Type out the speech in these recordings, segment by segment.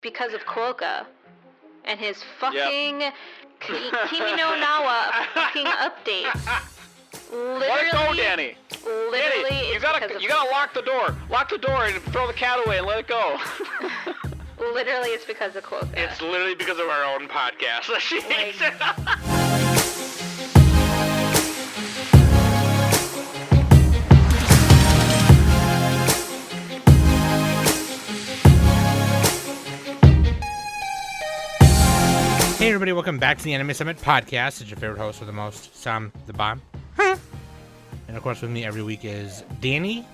because of Kuoka and his fucking Kimi no Nawa fucking updates. Literally, Let it go, Danny. Literally, Danny, you gotta lock the door. Lock the door and throw the cat away and let it go. Literally, it's because of Kuoka. It's literally because of our own podcast. She hates it. Hey everybody, welcome back to the Anime Summit podcast. It's your favorite host with the most, Sam the Bomb. And of course with me every week is Danny.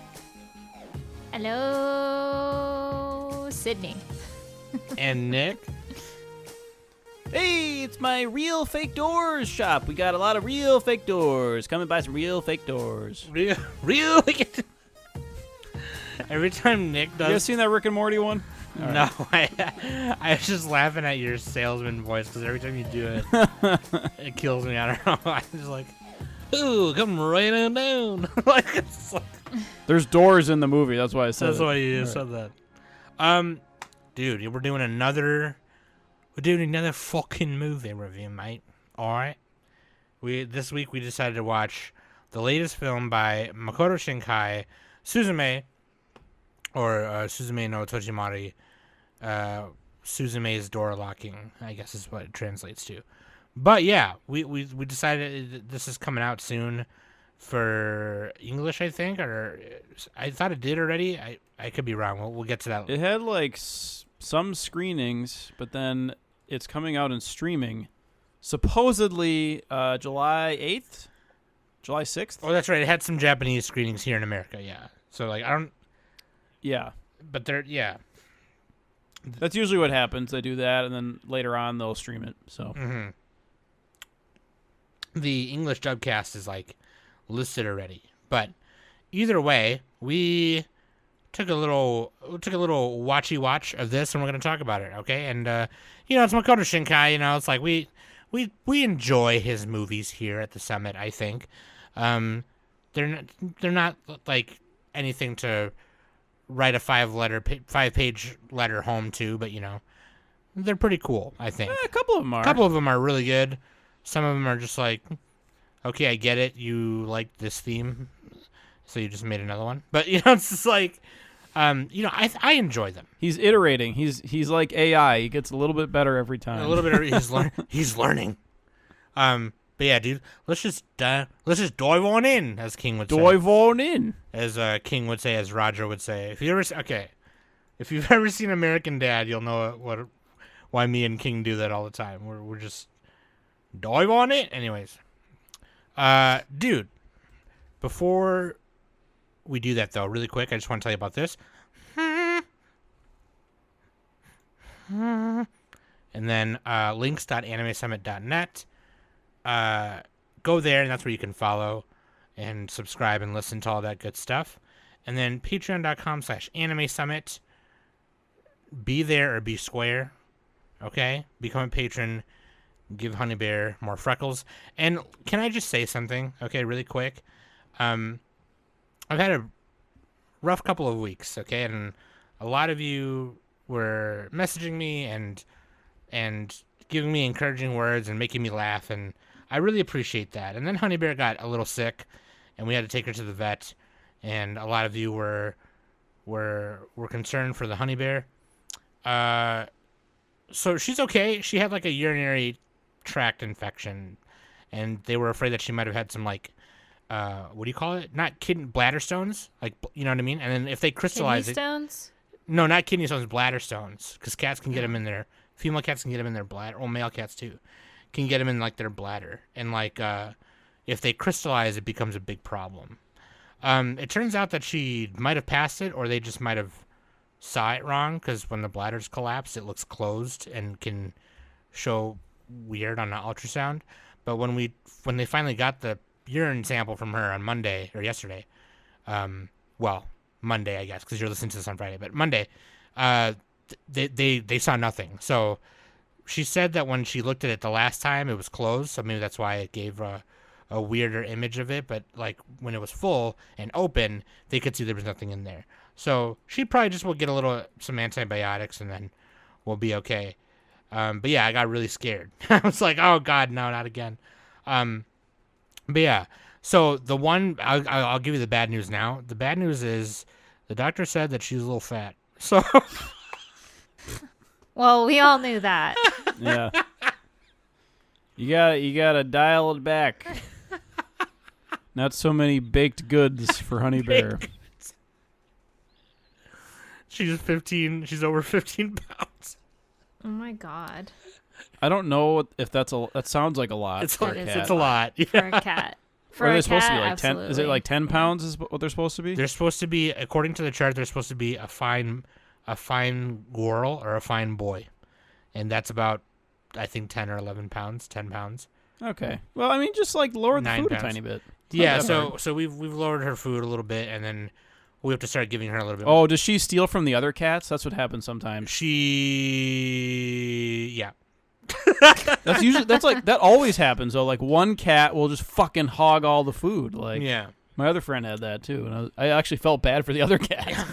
Hello, Sydney. And Nick. Hey, it's my real fake doors shop. We got a lot of real fake doors. Come and buy some real fake doors. Real. Every time Nick does... You guys seen that Rick and Morty one? No, I was just laughing at your salesman voice because every time you do it, it kills me. I don't know. I'm just like, ooh, come right on down. It's like, there's doors in the movie. That's why I said that's why you said that. Dude, we're doing another fucking movie review, mate. All right. This week we decided to watch the latest film by Makoto Shinkai, Suzume, or Suzume no Tojimari. Suzume's door locking, I guess is what it translates to. But yeah, we decided this is coming out soon for English, I think, or I thought it did already. I could be wrong. We'll get to that. It had like some screenings, but then it's coming out in streaming. Supposedly July 8th, July 6th. Oh, that's right. It had some Japanese screenings here in America. Yeah. So like Yeah. But yeah. That's usually what happens. They do that, and then later on they'll stream it. So the English dubcast is like listed already. But either way, we took a little watchy watch of this, and we're gonna talk about it. Okay, and it's Makoto Shinkai. It's like we enjoy his movies here at the Summit. I think they're not like anything to write a 5-page letter home to, but they're pretty cool, I think. A couple of them are. A couple of them are really good. Some of them are just like, okay, I get it. You like this theme, so you just made another one. But it's just like, I enjoy them. He's iterating. He's like AI. He gets a little bit better every time. A little bit. He's learning. But yeah, dude, let's just dive on in, as King would say. Dive on in, as King would say, as Roger would say. If you've ever seen American Dad, you'll know why me and King do that all the time. We're just dive on it, anyways. Dude, before we do that though, really quick, I just want to tell you about this. And then links.animesummit.net. Go there, and that's where you can follow and subscribe and listen to all that good stuff. And then patreon.com/anime summit. Be there or be square. Okay? Become a patron. Give Honey Bear more freckles. And can I just say something? Okay, really quick. I've had a rough couple of weeks, okay? And a lot of you were messaging me and giving me encouraging words and making me laugh, and I really appreciate that. And then Honey Bear got a little sick, and we had to take her to the vet, and a lot of you were concerned for the Honey Bear. So she's okay. She had like a urinary tract infection, and they were afraid that she might have had some like what do you call it? Not bladder stones, like, you know what I mean? And then if they crystallize Kidney stones? No, not kidney stones, bladder stones, because cats can get them in their female cats can get them in their bladder, or male cats too, can get them in like their bladder, and like if they crystallize, it becomes a big problem. It turns out that she might have passed it, or they just might have saw it wrong, because when the bladders collapse, it looks closed and can show weird on an ultrasound. But when they finally got the urine sample from her on Monday or yesterday, Monday I guess, because you're listening to this on Friday, but Monday, they saw nothing. So she said that when she looked at it the last time, it was closed. So maybe that's why it gave a weirder image of it. But like when it was full and open, they could see there was nothing in there. So she probably just will get some antibiotics and then we'll be okay. But yeah, I got really scared. I was like, oh God, no, not again. But yeah, so the one, I'll give you the bad news now. The bad news is the doctor said that she's a little fat. So. Well, we all knew that. Yeah. You gotta dial it back. Not so many baked goods for Honey Bear. She's over 15 pounds. Oh my god. I don't know if that sounds like a lot. It's for a it's cat. a lot. For a cat. For Are a they supposed to be cat, like 10? Is it like 10 pounds is what they're supposed to be? They're supposed to be, according to the chart, they're supposed to be a fine girl or a fine boy. And that's about, I think, 10 or 11 pounds, 10 pounds. Okay. Well, I mean, just like lower the 9 food pounds. a tiny bit. Yeah, Not that hard. so we've lowered her food a little bit, and then we have to start giving her a little bit. Oh, does she steal from the other cats? That's what happens sometimes. Yeah. That always happens though. Like one cat will just fucking hog all the food. Like Yeah. my other friend had that too, and I actually felt bad for the other cat.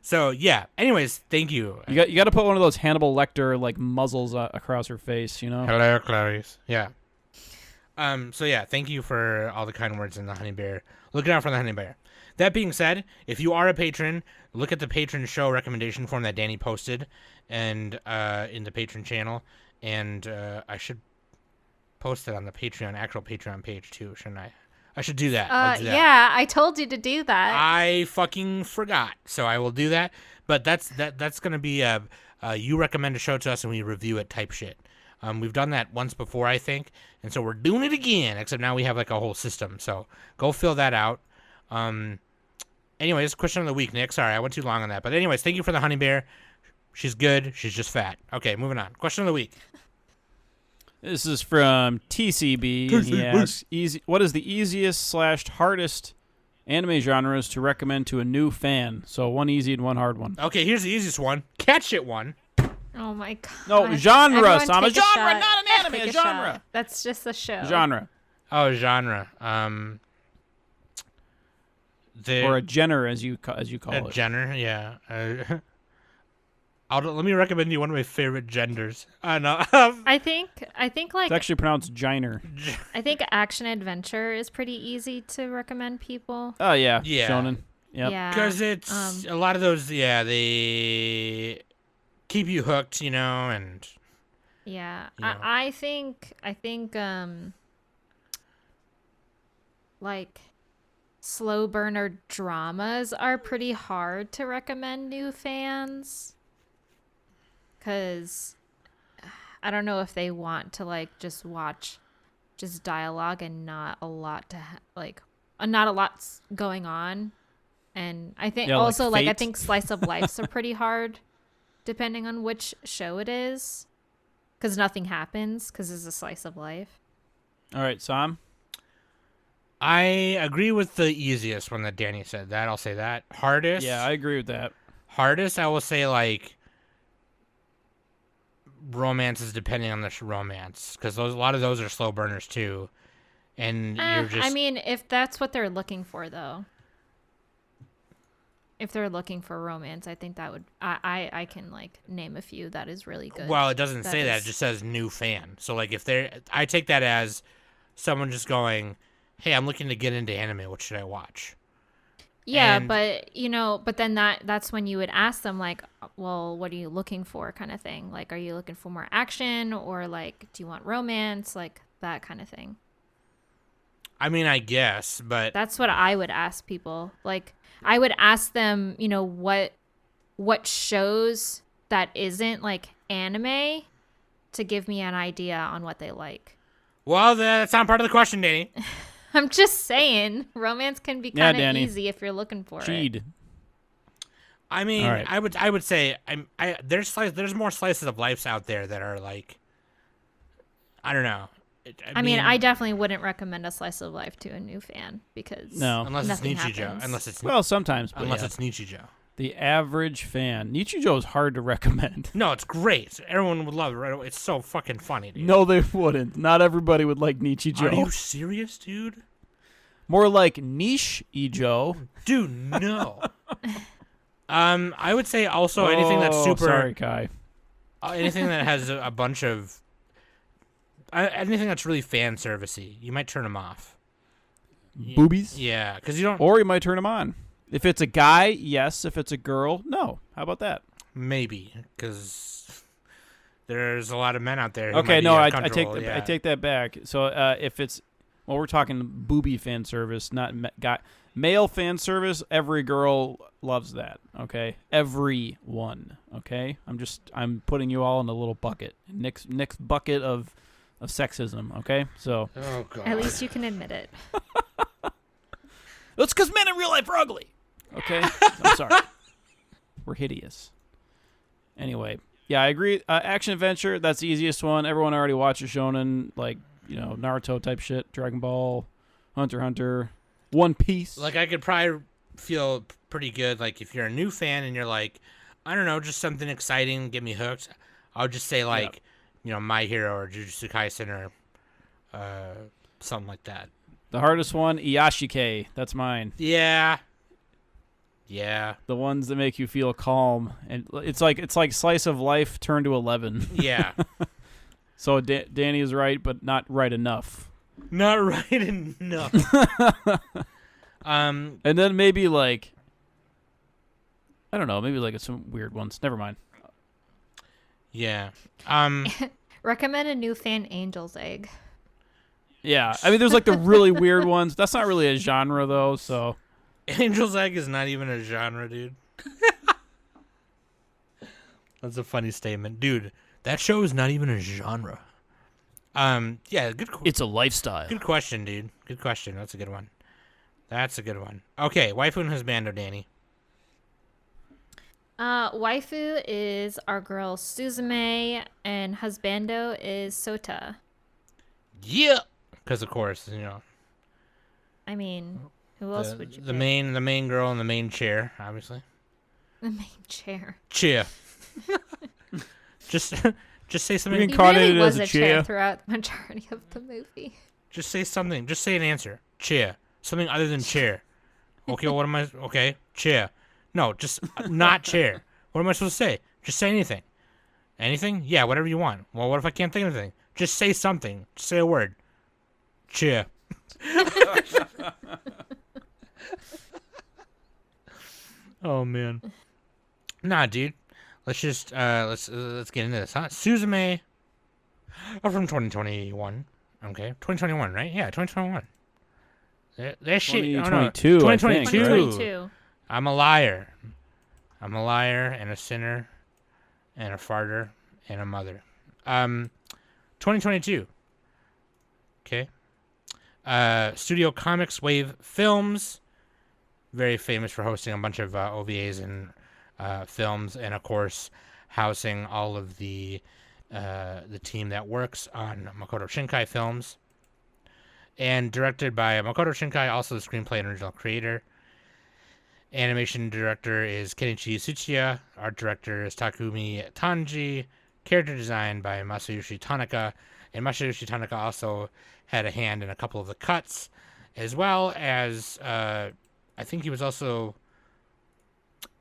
So yeah. Anyways, thank you. You got to put one of those Hannibal Lecter like muzzles across her face, you know. Hello, Clarice. Yeah. So yeah, thank you for all the kind words in the honey bear. Looking out for the honey bear. That being said, if you are a patron, look at the patron show recommendation form that Danny posted, and in the patron channel, and I should post it on the actual Patreon page too, shouldn't I? I should do that. I'll do that. Yeah, I told you to do that. I fucking forgot, so I will do that. But that's gonna be you recommend a show to us and we review it type shit. We've done that once before, I think, and so we're doing it again. Except now we have like a whole system. So go fill that out. Anyways, question of the week, Nick. Sorry, I went too long on that. But anyways, thank you for the honey bear. She's good. She's just fat. Okay, moving on. Question of the week. This is from TCB. He asks, what is the easiest / hardest anime genres to recommend to a new fan? So one easy and one hard one. Okay, here's the easiest one. Cat shit one. Oh my god. No, genre, Everyone Sam. A take genre, shot. not an anime. Take A genre. shot. That's just a show. Genre. Oh, genre. Or a genre, as you call it. Genre, yeah. Let me recommend you one of my favorite genders. No. I think like It's actually pronounced giner. I think action adventure is pretty easy to recommend people. Oh yeah. Yeah. Shonen. Yep. Yeah. Because it's a lot of those, yeah, they keep you hooked, and Yeah. You know. I think like slow burner dramas are pretty hard to recommend new fans. Cause I don't know if they want to like just watch just dialogue and not a lot to not a lot's going on. And I think also like I Fate. think slice of lives are pretty hard depending on which show it is. Cause nothing happens cause it's a slice of life. All right, Sam. I agree with the easiest one that Danny said. That I'll say that. Hardest. Yeah, I agree with that. Hardest, I will say like romances, depending on the romance, because a lot of those are slow burners too, and you're just. I mean, if that's what they're looking for, though. If they're looking for romance, I think that would. I can like name a few that is really good. Well, it doesn't say that. It is- just says new fan. So like if I take that as someone just going, "Hey, I'm looking to get into anime. What should I watch?" Yeah, and- but then that's when you would ask them like, well, what are you looking for, kind of thing. Like, are you looking for more action or like, do you want romance, like that kind of thing. I mean, I guess, but That's what I would ask people. Like, I would ask them, what shows that isn't like anime to give me an idea on what they like. well, that's not part of the question, Danny. I'm just saying, romance can be Yeah, kind of Danny. easy if you're looking for it. Cheed. I mean, All right. I would say there's more slices of lives out there that are like, I don't know. I mean, I definitely wouldn't recommend a slice of life to a new fan because No. unless it's nothing Nichijou, happens. Well, sometimes, but yeah. it's Nichijou. The average fan. Nichijou is hard to recommend. No, it's great. Everyone would love it. Right? It's so fucking funny, dude. No, they wouldn't. Not everybody would like Are you Nichijou. serious, dude? More like niche-ijo. Dude, no. I would say also anything that's super. Sorry, Kai. Anything that has a bunch of anything that's really fan servicey, you might turn them off. Boobies? Yeah, because you don't. Or you might turn them on. If it's a guy, yes. If it's a girl, no. How about that? Maybe, because there's a lot of men out there. Who Okay, might be no, I uncomfortable, I take that back. So if it's, well, we're talking booby fan service, not male fan service. Every girl loves that. Okay, everyone. Okay, I'm putting you all in a little bucket. Nick's bucket of sexism. Okay, so. Oh god. At least you can admit it. That's because men in real life are ugly. Okay, I'm sorry. We're hideous. Anyway, yeah, I agree. Action adventure, that's the easiest one. Everyone already watches shonen, like, Naruto type shit, Dragon Ball, Hunter x Hunter, One Piece. Like, I could probably feel pretty good. Like, if you're a new fan and you're like, I don't know, just something exciting, get me hooked. I'll just say like, My Hero or Jujutsu Kaisen or something like that. The hardest one, Iyashike. That's mine. Yeah. The ones that make you feel calm, and it's like slice of life turned to 11. Yeah. So Danny is right, but not right enough. Not right enough. And then maybe like, I don't know, maybe like some weird ones. Never mind. Yeah. Recommend a new fan, Angel's Egg. Yeah, I mean, there's like the really weird ones. That's not really a genre though, so. Angel's Egg is not even a genre, dude. That's a funny statement. Dude, that show is not even a genre. Yeah, good It's a lifestyle. Good question, dude. Good question. That's a good one. Okay, Waifu and Husbando, Danny. Waifu is our girl Suzume, and Husbando is Sota. Yeah! Because, of course, I mean, who else would you the pick? main girl in the main chair, obviously. The main chair. Chair. Just say something. We He incarnated really it was as a a chair chair. throughout the majority of the movie. Just say something. Just say an answer. Chair. Something other than chair. Okay, what am I? Okay, chair. No, just not chair. What am I supposed to say? Just say anything. Anything? Yeah, whatever you want. Well, what if I can't think of anything? Just say something. Just say a word. Chair. Oh man. Nah, dude. Let's just let's get into this, huh? Suzume from 2021. Okay, 2021, right? Yeah, 2021. That shit. 2022. 2022. 2022. I'm a liar. I'm a liar and a sinner and a farter and a mother. 2022. Okay. Studio Comics Wave Films, very famous for hosting a bunch of OVAs and films, and of course housing all of the team that works on Makoto Shinkai films. And directed by Makoto Shinkai, also the screenplay and original creator. Animation director is Kenichi Tsuchiya. Art director is Takumi Tanji. Character design by Masayoshi Tanaka. And Masayoshi Tanaka also had a hand in a couple of the cuts, as well as I think he was also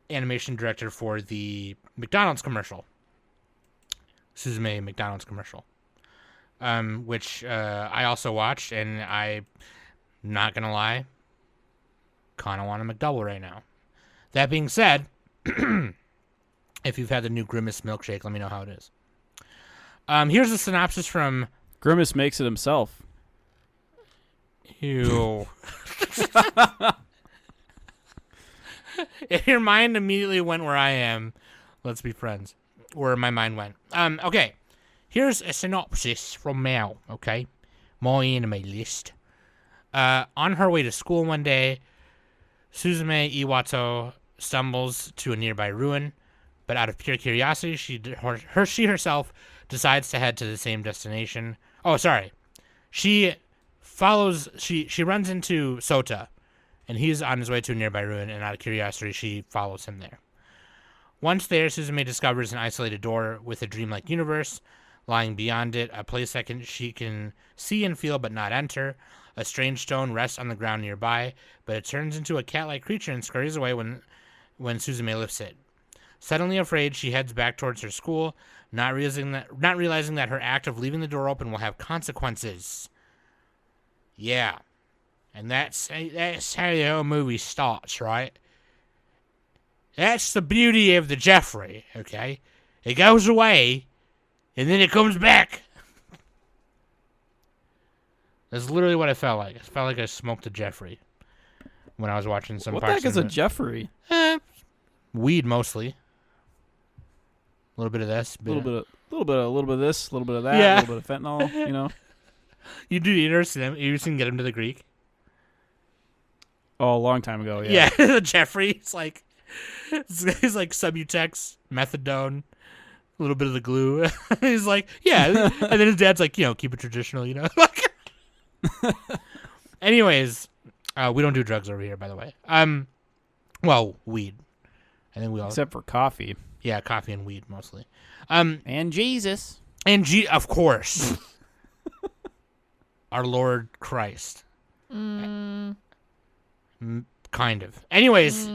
animation director for the McDonald's commercial. Suzume McDonald's commercial. Which I also watched, and I'm not going to lie, kind of want a McDouble right now. That being said, if you've had the new Grimace milkshake, let me know how it is. Here's a synopsis from... Grimace makes it himself. Ew. If your mind immediately went where I am, let's be friends. Where my mind went. Okay. Here's a synopsis from Mal, okay? My anime list. On her way to school one day, Suzume Iwato stumbles to a nearby ruin, but out of pure curiosity, she herself decides to head to the same destination. Oh, sorry. She runs into Sota, and he's on his way to a nearby ruin, and out of curiosity, she follows him there. Once there, Suzume discovers an isolated door with a dreamlike universe. Lying beyond it, a place that she can see and feel but not enter. A strange stone rests on the ground nearby, but it turns into a cat-like creature and scurries away when Suzume lifts it. Suddenly afraid, she heads back towards her school, not realizing that her act of leaving the door open will have consequences. Yeah. And that's how the whole movie starts, right? That's the beauty of the Jeffrey, okay? It goes away, and then it comes back. That's literally what it felt like. It felt like I smoked a Jeffrey when I was watching some What the parts heck is of a it. Jeffrey? Weed, mostly. A little bit of this. A little bit of this, a little bit of that, Yeah. a little bit of fentanyl, you know? You do interested him. You can get him to the Greek. Oh, a long time ago, yeah. Yeah, Jeffrey. It's like Subutex, methadone, a little bit of the glue. He's like, yeah. And then his dad's like, keep it traditional, Anyways, we don't do drugs over here, by the way. Well, weed. I think we all. Except for coffee. Yeah, coffee and weed mostly. And Jesus. Of course. Our Lord Christ. Kind of. Anyways,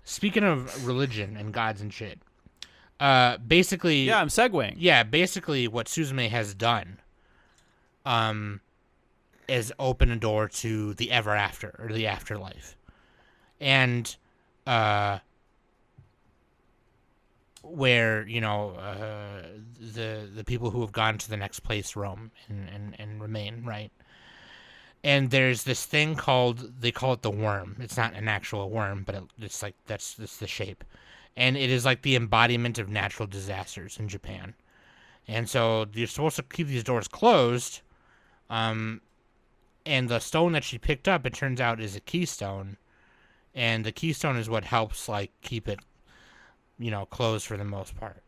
speaking of religion and gods and shit, basically. Yeah, I'm segueing. Yeah, basically what Suzume has done, is open a door to the ever after or the afterlife, and where the people who have gone to the next place roam and remain, right? And there's this thing they call it the worm. It's not an actual worm, but it's like that's the shape, and it is like the embodiment of natural disasters in Japan. And so you're supposed to keep these doors closed, and the stone that she picked up, it turns out, is a keystone, and the keystone is what helps like keep it, closed for the most part,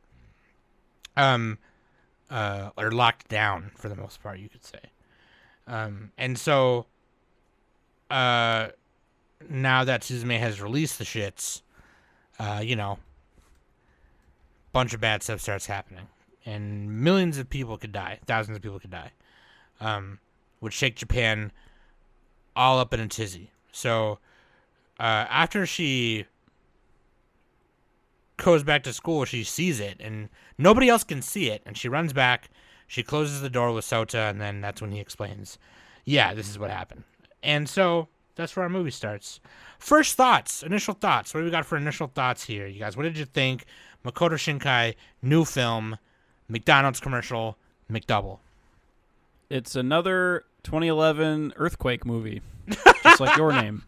or locked down for the most part, you could say. And so, now that Suzume has released the shits, bunch of bad stuff starts happening, and millions of people could die, thousands of people could die, would shake Japan all up in a tizzy. So, after she goes back to school, she sees it, and nobody else can see it, and she runs back. She closes the door with Sota, and then that's when he explains, yeah, this is what happened. And so that's where our movie starts. First thoughts, initial thoughts. What do we got for initial thoughts here, you guys? What did you think? Makoto Shinkai, new film, McDonald's commercial, McDouble. It's another 2011 earthquake movie, just like Your Name.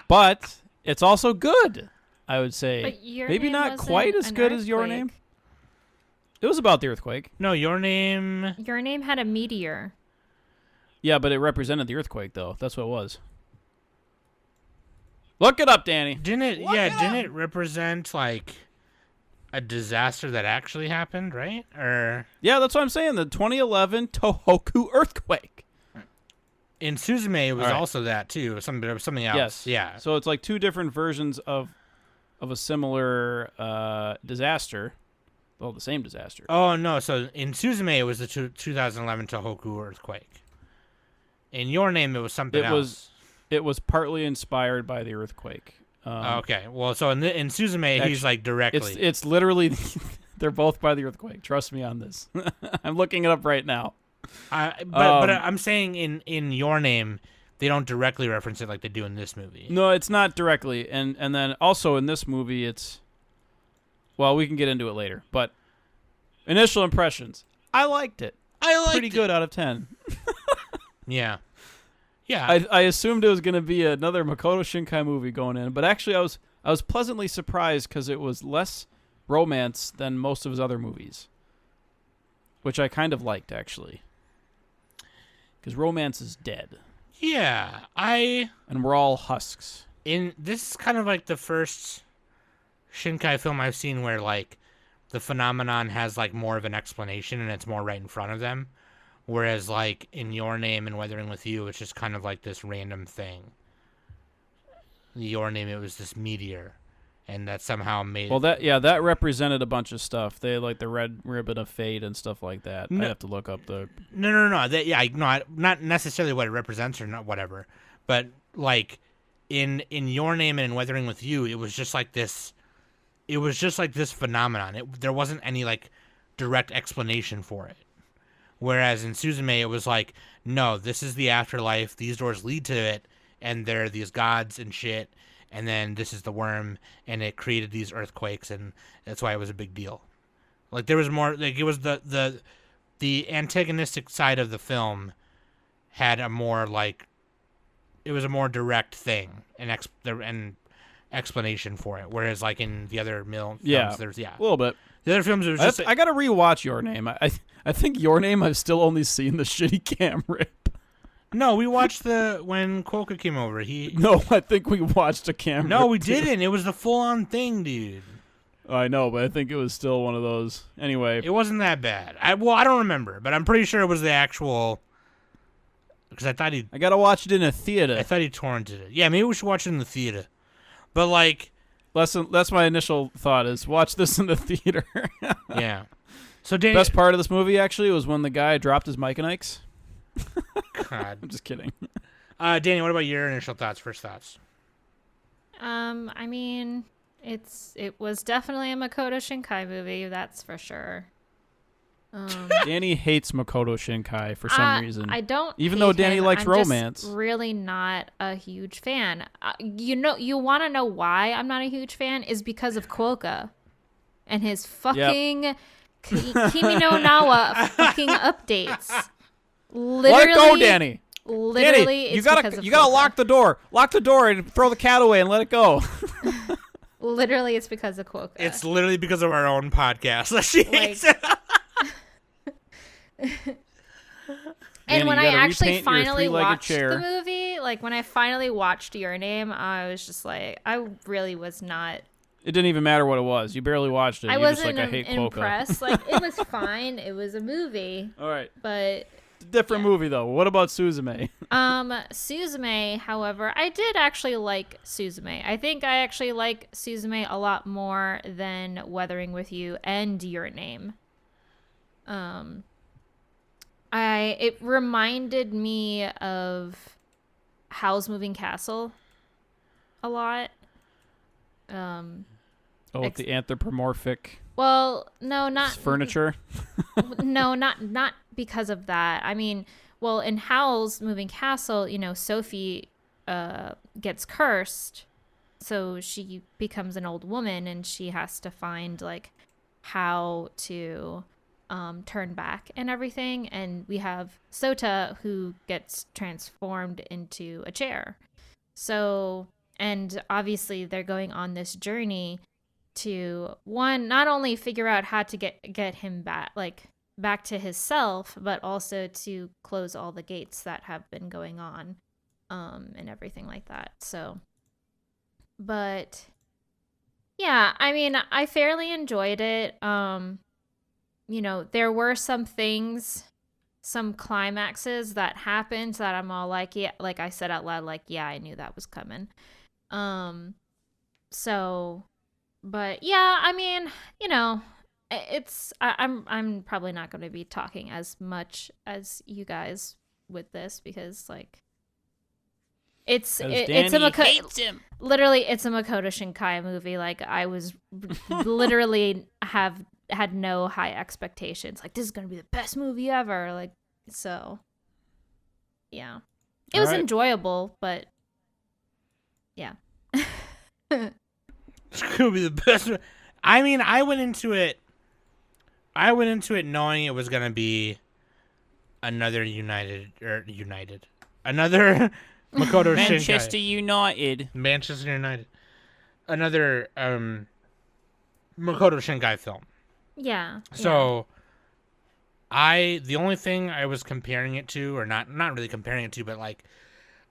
But it's also good, I would say. But Your Maybe Name not wasn't quite as an good as Your earthquake. Name. It was about the earthquake. No, Your Name. Your Name had a meteor. Yeah, but it represented the earthquake, though. That's what it was. Look it up, Danny. Didn't it represent like a disaster that actually happened, right? Or Yeah, that's what I'm saying. The 2011 Tohoku earthquake. in Suzume, it was All right. also that too. Something else. Yes. Yeah. So it's like two different versions of a similar disaster. Well, the same disaster. Oh no! So in Suzume, it was the 2011 Tohoku earthquake. In Your Name, it was something else. It was partly inspired by the earthquake. Okay. Well, so in Suzume, Actually, he's like directly. It's literally they're both by the earthquake. Trust me on this. I'm looking it up right now. But I'm saying in Your Name, they don't directly reference it like they do in this movie. No, it's not directly, and then also in this movie, it's. Well, we can get into it later, but initial impressions. I liked it. Pretty good out of 10. Yeah. Yeah. I assumed it was going to be another Makoto Shinkai movie going in, but actually I was pleasantly surprised because it was less romance than most of his other movies, which I kind of liked, actually, because romance is dead. Yeah. And we're all husks. This is kind of like the first Shinkai film I've seen where like the phenomenon has like more of an explanation and it's more right in front of them, whereas like in Your Name and Weathering with You, it's just kind of like this random thing. Your Name, it was this meteor, and that somehow made Well, that represented a bunch of stuff. They had, like the red ribbon of fate and stuff like that. No. I'd have to look up the. No. Not necessarily what it represents or not whatever, but like in Your Name and in Weathering with You, it was just like this it was just like this phenomenon. There wasn't any like direct explanation for it. Whereas in Suzume, it was like, no, this is the afterlife. These doors lead to it, and there are these gods and shit. And then this is the worm, and it created these earthquakes, and that's why it was a big deal. Like there was more, like it was the antagonistic side of the film had a more like, it was a more direct thing and explanation for it. Whereas like in the other films, there's a little bit. The other films, it was just I gotta rewatch Your Name. I think Your Name I've still only seen the shitty cam rip. No, we watched when Quokka came over. No, I think we watched a camera. No, we didn't. It was the full-on thing, dude. I know, but I think it was still one of those. Anyway. It wasn't that bad. I don't remember, but I'm pretty sure it was the actual... Because I thought I gotta watch it in a theater. I thought he torrented it. Yeah, maybe we should watch it in the theater. But, like... That's my initial thought, is watch this in the theater. Yeah. So, Danny... Best part of this movie, actually, was when the guy dropped his Mike and Ike's. God. I'm just kidding. Danny, what about your initial thoughts, first thoughts? I mean, it was definitely a Makoto Shinkai movie, that's for sure. Danny hates Makoto Shinkai for some reason. I don't. Even though Danny likes I'm romance. Just really not a huge fan. You want to know why I'm not a huge fan is because of Quokka and his fucking Kimi no Nawa fucking updates. Literally, let it go, Danny. Literally, Danny, it's you gotta lock the door. Lock the door and throw the cat away and let it go. Literally, it's because of Quokka. It's literally because of our own podcast. And when I actually finally watched the movie, like when I finally watched Your Name, I was just like, I really was not. It didn't even matter what it was. You barely watched it. I You're wasn't just like, I hate Quokka. impressed. Like it was fine. It was a movie. All right. But different movie though. What about Suzume? Suzume, however, I did actually like Suzume. I think I actually like Suzume a lot more than Weathering with You and Your Name. It reminded me of Howl's Moving Castle a lot. The anthropomorphic. Well, no, not furniture. No, not because of that. I mean, well, in Howl's Moving Castle, Sophie gets cursed, so she becomes an old woman, and she has to find like how to turn back and everything. And we have Sota who gets transformed into a chair. So, and obviously they're going on this journey to not only figure out how to get him back to his self, but also to close all the gates that have been going on, and everything like that. So, but yeah, I mean, I fairly enjoyed it. There were some things, some climaxes that happened that I'm all like, yeah, like I said out loud, like, yeah, I knew that was coming. So, but yeah, I mean, I'm probably not going to be talking as much as you guys with this because like it's a literally it's a Makoto Shinkai movie. Like I was literally had no high expectations. Like this is going to be the best movie ever. Like so, yeah, it was enjoyable, but yeah. It's gonna be the best. I mean, I went into it knowing it was gonna be another another Makoto Manchester Shinkai. Manchester United. Another Makoto Shinkai film. Yeah. So the only thing I was comparing it to, or not really comparing it to, but like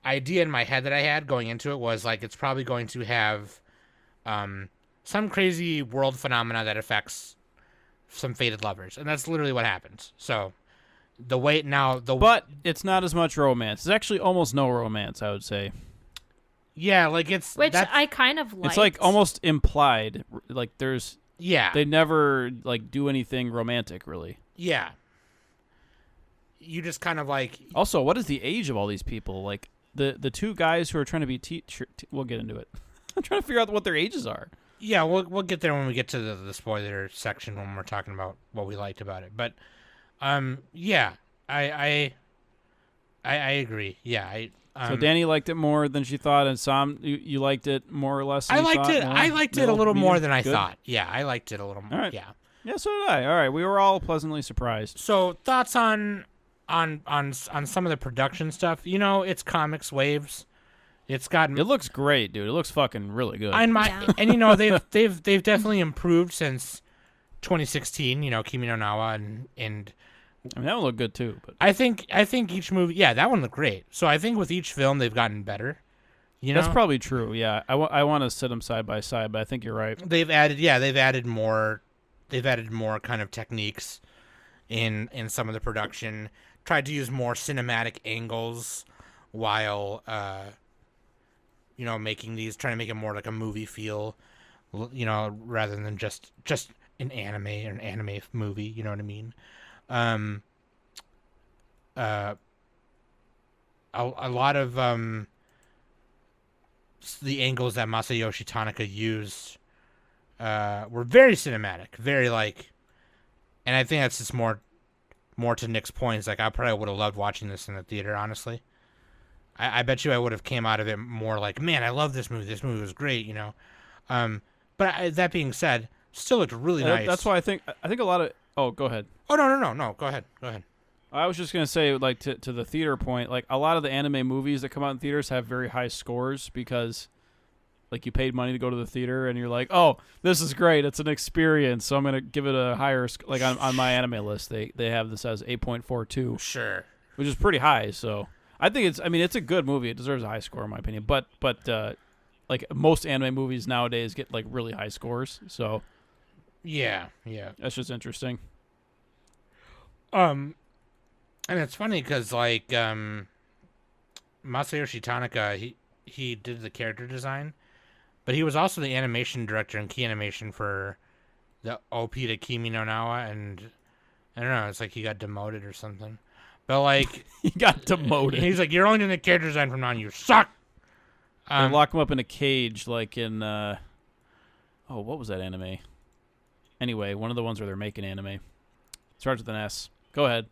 idea in my head that I had going into it was like it's probably going to have some crazy world phenomena that affects some fated lovers, and that's literally what happens. So but it's not as much romance. It's actually almost no romance, I would say. Yeah, like I kind of liked. It's like almost implied. Like there's they never like do anything romantic really. Yeah. You just kind of like. Also, what is the age of all these people? Like the two guys who are trying to be we'll get into it. I'm trying to figure out what their ages are. Yeah, we'll get there when we get to the spoiler section when we're talking about what we liked about it. But yeah, I agree. Yeah, So Danny liked it more than she thought, and Sam, you liked it more or less. Than I you liked thought, it. more? I liked it a Middle? little Medium? more than I Good? thought. Yeah, I liked it a little more. All right. Yeah. Yeah, so did I. All right, we were all pleasantly surprised. So thoughts on some of the production stuff? You know, it's comics waves. It's gotten. It looks great, dude. It looks fucking really good. And you know they've definitely improved since 2016. You know, Kimi no Na wa and I mean, that one looked good too. But I think each movie, yeah, that one looked great. So I think with each film they've gotten better. You know, that's probably true. Yeah, I want to sit them side by side, but I think you're right. they've added more kind of techniques in some of the production. Tried to use more cinematic angles while you know, trying to make it more like a movie feel, you know, rather than just an anime or an anime movie. You know what I mean? A lot of the angles that Masayoshi Tanaka used were very cinematic, very like, and I think that's just more to Nick's points. Like, I probably would have loved watching this in the theater, honestly. I bet you I would have came out of it more like, man, I love this movie. This movie was great, you know. But that being said, still looked really nice. That's why I think a lot of. Oh, go ahead. Oh no. Go ahead. I was just gonna say, like, to the theater point, like, a lot of the anime movies that come out in theaters have very high scores because, like, you paid money to go to the theater and you're like, oh, this is great, it's an experience, so I'm gonna give it a higher like on my anime list they have this as 8.42, Sure. which is pretty high. So I think it's a good movie. It deserves a high score in my opinion. But like most anime movies nowadays get like really high scores. So Yeah. that's just interesting. And it's funny because, like, Masayoshi Tanaka, he did the character design, but he was also the animation director and key animation for the OP to Kimi no Na wa, and I don't know, it's like he got demoted or something. But, like... He got demoted. He's like, you're only doing the character design from now on, you suck! They lock him up in a cage like in... what was that anime? Anyway, one of the ones where they're making anime. Starts with an S. Go ahead.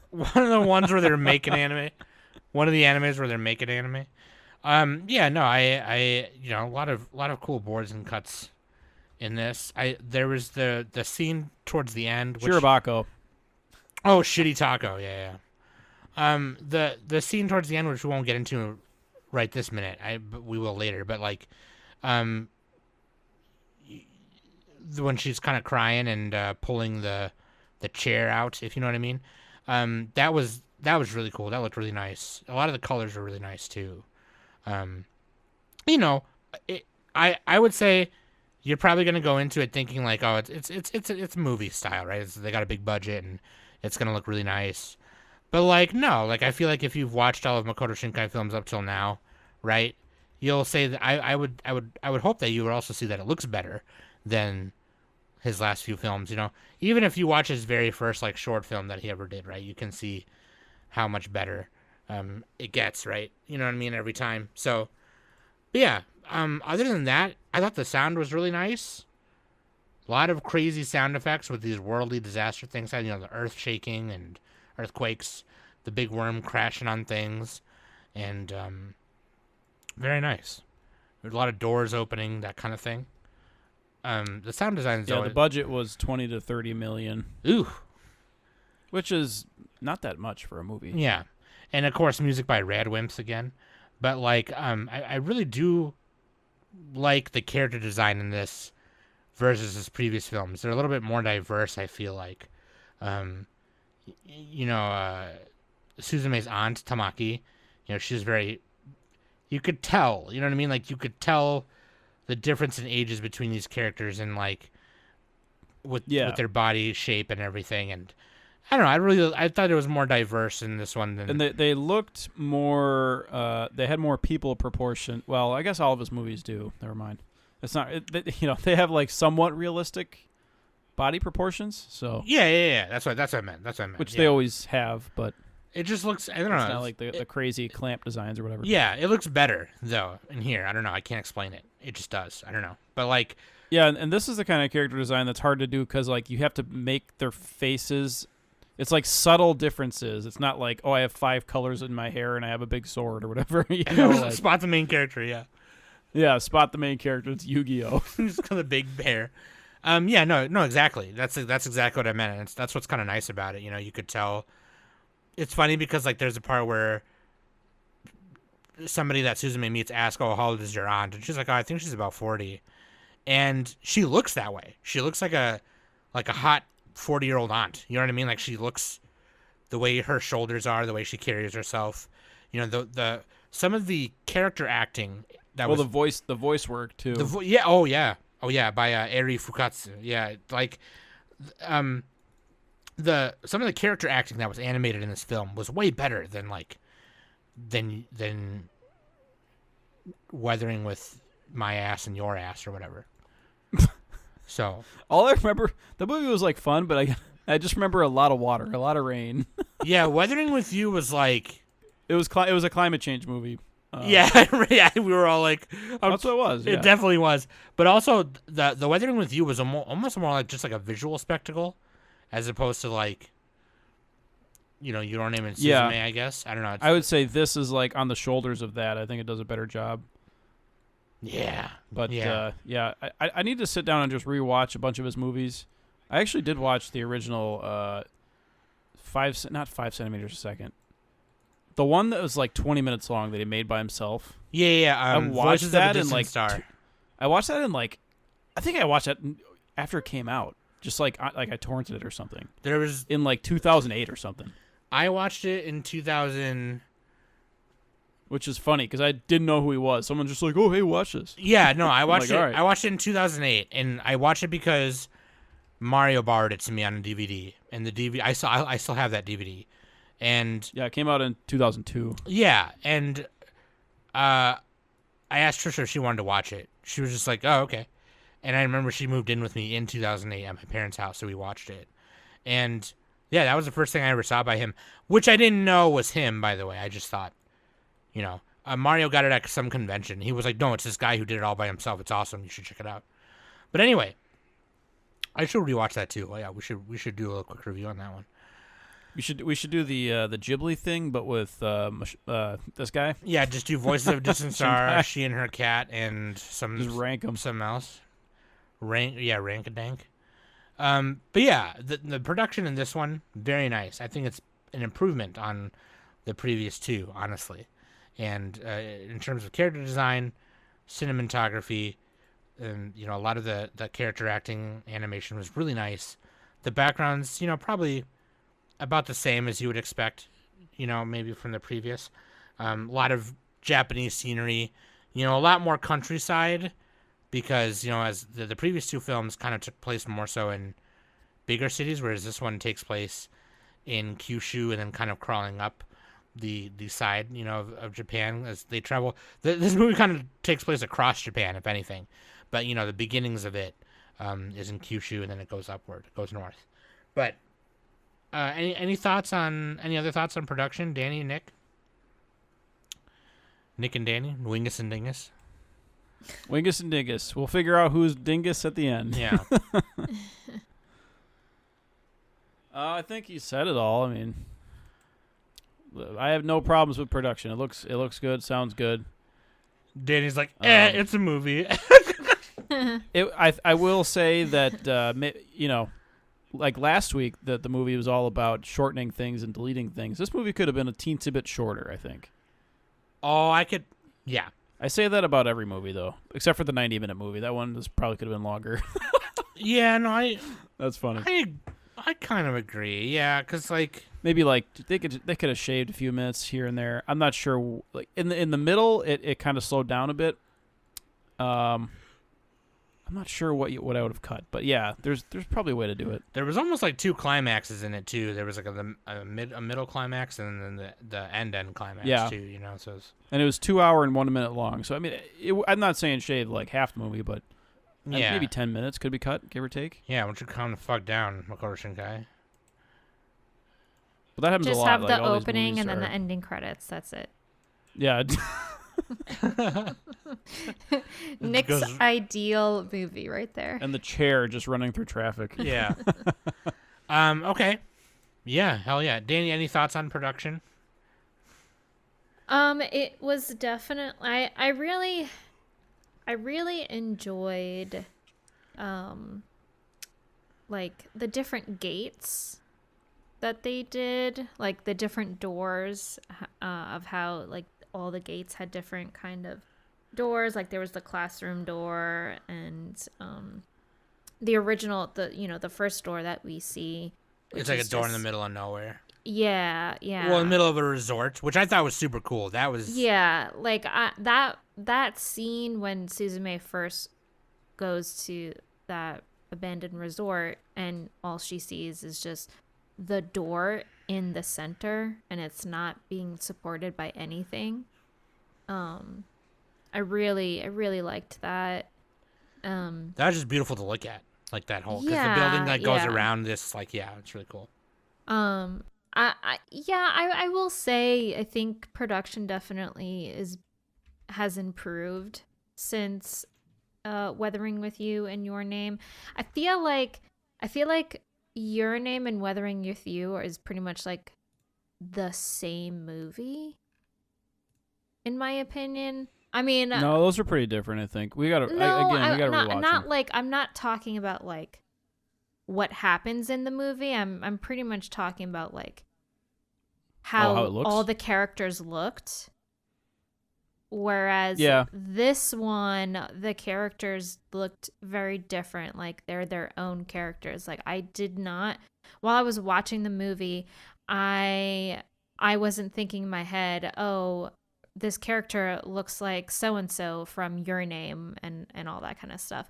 One of the ones where they're making anime. One of the animes where they're making anime. Yeah, no, I you know, a lot of cool boards and cuts in this. There was the scene towards the end. Shirobako. Oh, Shitty Taco, yeah. The scene towards the end, which we won't get into right this minute. But we will later. But like, when she's kind of crying and pulling the chair out, if you know what I mean. That was really cool. That looked really nice. A lot of the colors were really nice too. You know, I would say you're probably gonna go into it thinking like, oh, it's movie style, right? They got a big budget and it's gonna look really nice. But like, no, like I feel like if you've watched all of Makoto Shinkai films up till now, right, you'll say that I would hope that you would also see that it looks better than his last few films, you know. Even if you watch his very first like short film that he ever did, right, you can see how much better it gets, right? You know what I mean, every time. So, but yeah, other than that, I thought the sound was really nice. A lot of crazy sound effects with these worldly disaster things, you know, the earth shaking and earthquakes, the big worm crashing on things, and very nice. There's a lot of doors opening, that kind of thing. The sound design. Yeah, the budget was 20 to 30 million. Ooh, which is not that much for a movie. Yeah, and of course, music by Rad Wimps again. But like, I really do like the character design in this versus his previous films. They're a little bit more diverse, I feel like. You know, Suzume's aunt Tamaki, you know, she's very. You could tell, you know what I mean? Like, you could tell the difference in ages between these characters and like with their body shape and everything, and I don't know. I thought it was more diverse in this one than. And they looked more. They had more people proportion. Well, I guess all of his movies do. Never mind. It's not. You know, they have like somewhat realistic body proportions. So yeah. That's what I meant. Which they always have, but it just looks. I don't know. It's not like the crazy clamp designs or whatever. Yeah, it looks better though in here. I don't know. I can't explain it. It just does. I don't know. But like, Yeah, and this is the kind of character design that's hard to do because like you have to make their faces. It's like subtle differences. It's not like, oh, I have 5 colors in my hair and I have a big sword or whatever. You know, like, Spot the main character, yeah. yeah, Spot the main character. It's Yu-Gi-Oh. Just got a big bear. Yeah, no, exactly. That's exactly what I meant. And that's what's kind of nice about it. You know, you could tell. It's funny because like there's a part where somebody that Suzume meets asks, "Oh, how old is your aunt?" And she's like, "Oh, I think she's about 40." And she looks that way. She looks like a hot 40-year-old aunt. You know what I mean? Like she looks the way her shoulders are, the way she carries herself. You know, the some of the character acting that was the voice work too. Oh yeah, by Eri Fukatsu. Yeah, like some of the character acting that was animated in this film was way better than Weathering with My Ass and Your Ass or whatever. So all I remember, the movie was like fun, but I just remember a lot of water, a lot of rain. Yeah, Weathering with You was like it was a climate change movie. Yeah, we were all like, that's what it was. Yeah. It definitely was. But also the Weathering with You was almost more like just like a visual spectacle, as opposed to like, you know, Your Name and Suzume, I guess. I don't know. I would say this is like on the shoulders of that. I think it does a better job. Yeah. But I need to sit down and just rewatch a bunch of his movies. I actually did watch the original not 5 centimeters a second. The one that was like 20 minutes long that he made by himself. Yeah. I watched that in like I watched that in like I think I watched that after it came out. Just like I torrented it or something. There was in like 2008 or something. I watched it in 2000. Which is funny because I didn't know who he was. Someone just like, oh, hey, watch this. Yeah, no, I watched it. Right. I watched it in 2008, and I watched it because Mario borrowed it to me on a DVD, and the DVD I still have that DVD, and yeah, it came out in 2002. Yeah, and I asked Trisha if she wanted to watch it. She was just like, oh, okay. And I remember she moved in with me in 2008 at my parents' house, so we watched it, and yeah, that was the first thing I ever saw by him, which I didn't know was him, by the way. I just thought. You know, Mario got it at some convention. He was like, no, it's this guy who did it all by himself. It's awesome. You should check it out. But anyway, I should rewatch that too. Oh, yeah, we should do a little quick review on that one. We should do the Ghibli thing, but with this guy. Yeah, just do Voices of a Distant Star, She and Her Cat, and just rank them. Something else. Rank a dank. But yeah, the production in this one, very nice. I think it's an improvement on the previous two, honestly. And in terms of character design, cinematography, you know, a lot of the character acting animation was really nice. The backgrounds, you know, probably about the same as you would expect, you know, maybe from the previous. A lot of Japanese scenery, you know, a lot more countryside because, you know, as the previous two films kind of took place more so in bigger cities, whereas this one takes place in Kyushu and then kind of crawling up the side, you know, of Japan as they travel. This movie kind of takes place across Japan, if anything. But, you know, the beginnings of it is in Kyushu, and then it goes upward, it goes north. But any other thoughts on production? Danny and Nick? Nick and Danny? Wingus and Dingus? Wingus and Dingus. We'll figure out who's Dingus at the end. Yeah. I think you said it all. I mean, I have no problems with production. It looks good, sounds good. Danny's like, it's a movie. I will say that you know, like last week that the movie was all about shortening things and deleting things. This movie could have been a teensy bit shorter, I think. Oh, yeah. I say that about every movie though, except for the 90-minute movie. That one probably could have been longer. Yeah, no, that's funny. I kind of agree. Yeah, because like maybe like they could have shaved a few minutes here and there. I'm not sure. Like in the middle, it kind of slowed down a bit. I'm not sure what I would have cut, but yeah, there's probably a way to do it. There was almost like two climaxes in it too. There was like a middle climax and then the end climax too. You know, so and it was 2 hour and 1 minute long. So I mean, I'm not saying shave like half the movie, but maybe 10 minutes could be cut, give or take. Yeah, why don't you calm the fuck down, Makoto Shinkai? But that happens just a lot. Just have like, the all these opening movies and then the ending credits. That's it. Yeah. Nick's Goes- ideal movie right there. And the chair just running through traffic. Yeah. Okay. Yeah, hell yeah. Danny, any thoughts on production? It was definitely I really enjoyed like the different gates that they did, like the different doors of how like all the gates had different kind of doors. Like there was the classroom door and the original the first door that we see. It's like a door in the middle of nowhere. Yeah. Well, in the middle of a resort, which I thought was super cool. That was Yeah, like that scene when Suzume first goes to that abandoned resort and all she sees is just the door in the center and it's not being supported by anything. I really liked that. that was just beautiful to look at. Like that whole, because the Yeah, building like goes yeah. around this, like, yeah, it's really cool. I will say I think production definitely has improved since Weathering with You and Your Name. I feel like Your Name and Weathering with You is pretty much like the same movie, in my opinion. I mean, No, those are pretty different. I think we gotta no, we gotta not, rewatch not them. like I'm not talking about like what happens in the movie. I'm pretty much talking about like how it looks? all the characters looked. Whereas Yeah. this one, the characters looked very different. Like they're their own characters. Like I did not, while I was watching the movie, I wasn't thinking in my head, oh, this character looks like so and so from Your Name and all that kind of stuff.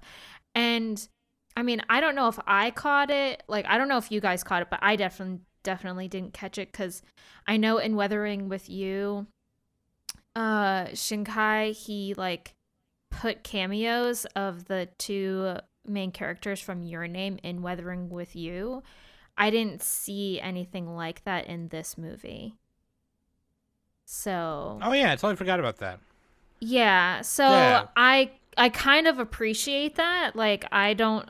And I mean, I don't know if I caught it. Like I don't know if you guys caught it, but I definitely didn't catch it because I know in Weathering with You, Shinkai, he like put cameos of the two main characters from Your Name in Weathering with You. I didn't see anything like that in this movie. So Oh yeah, I totally forgot about that. yeah, so Yeah. I kind of appreciate that. Like I don't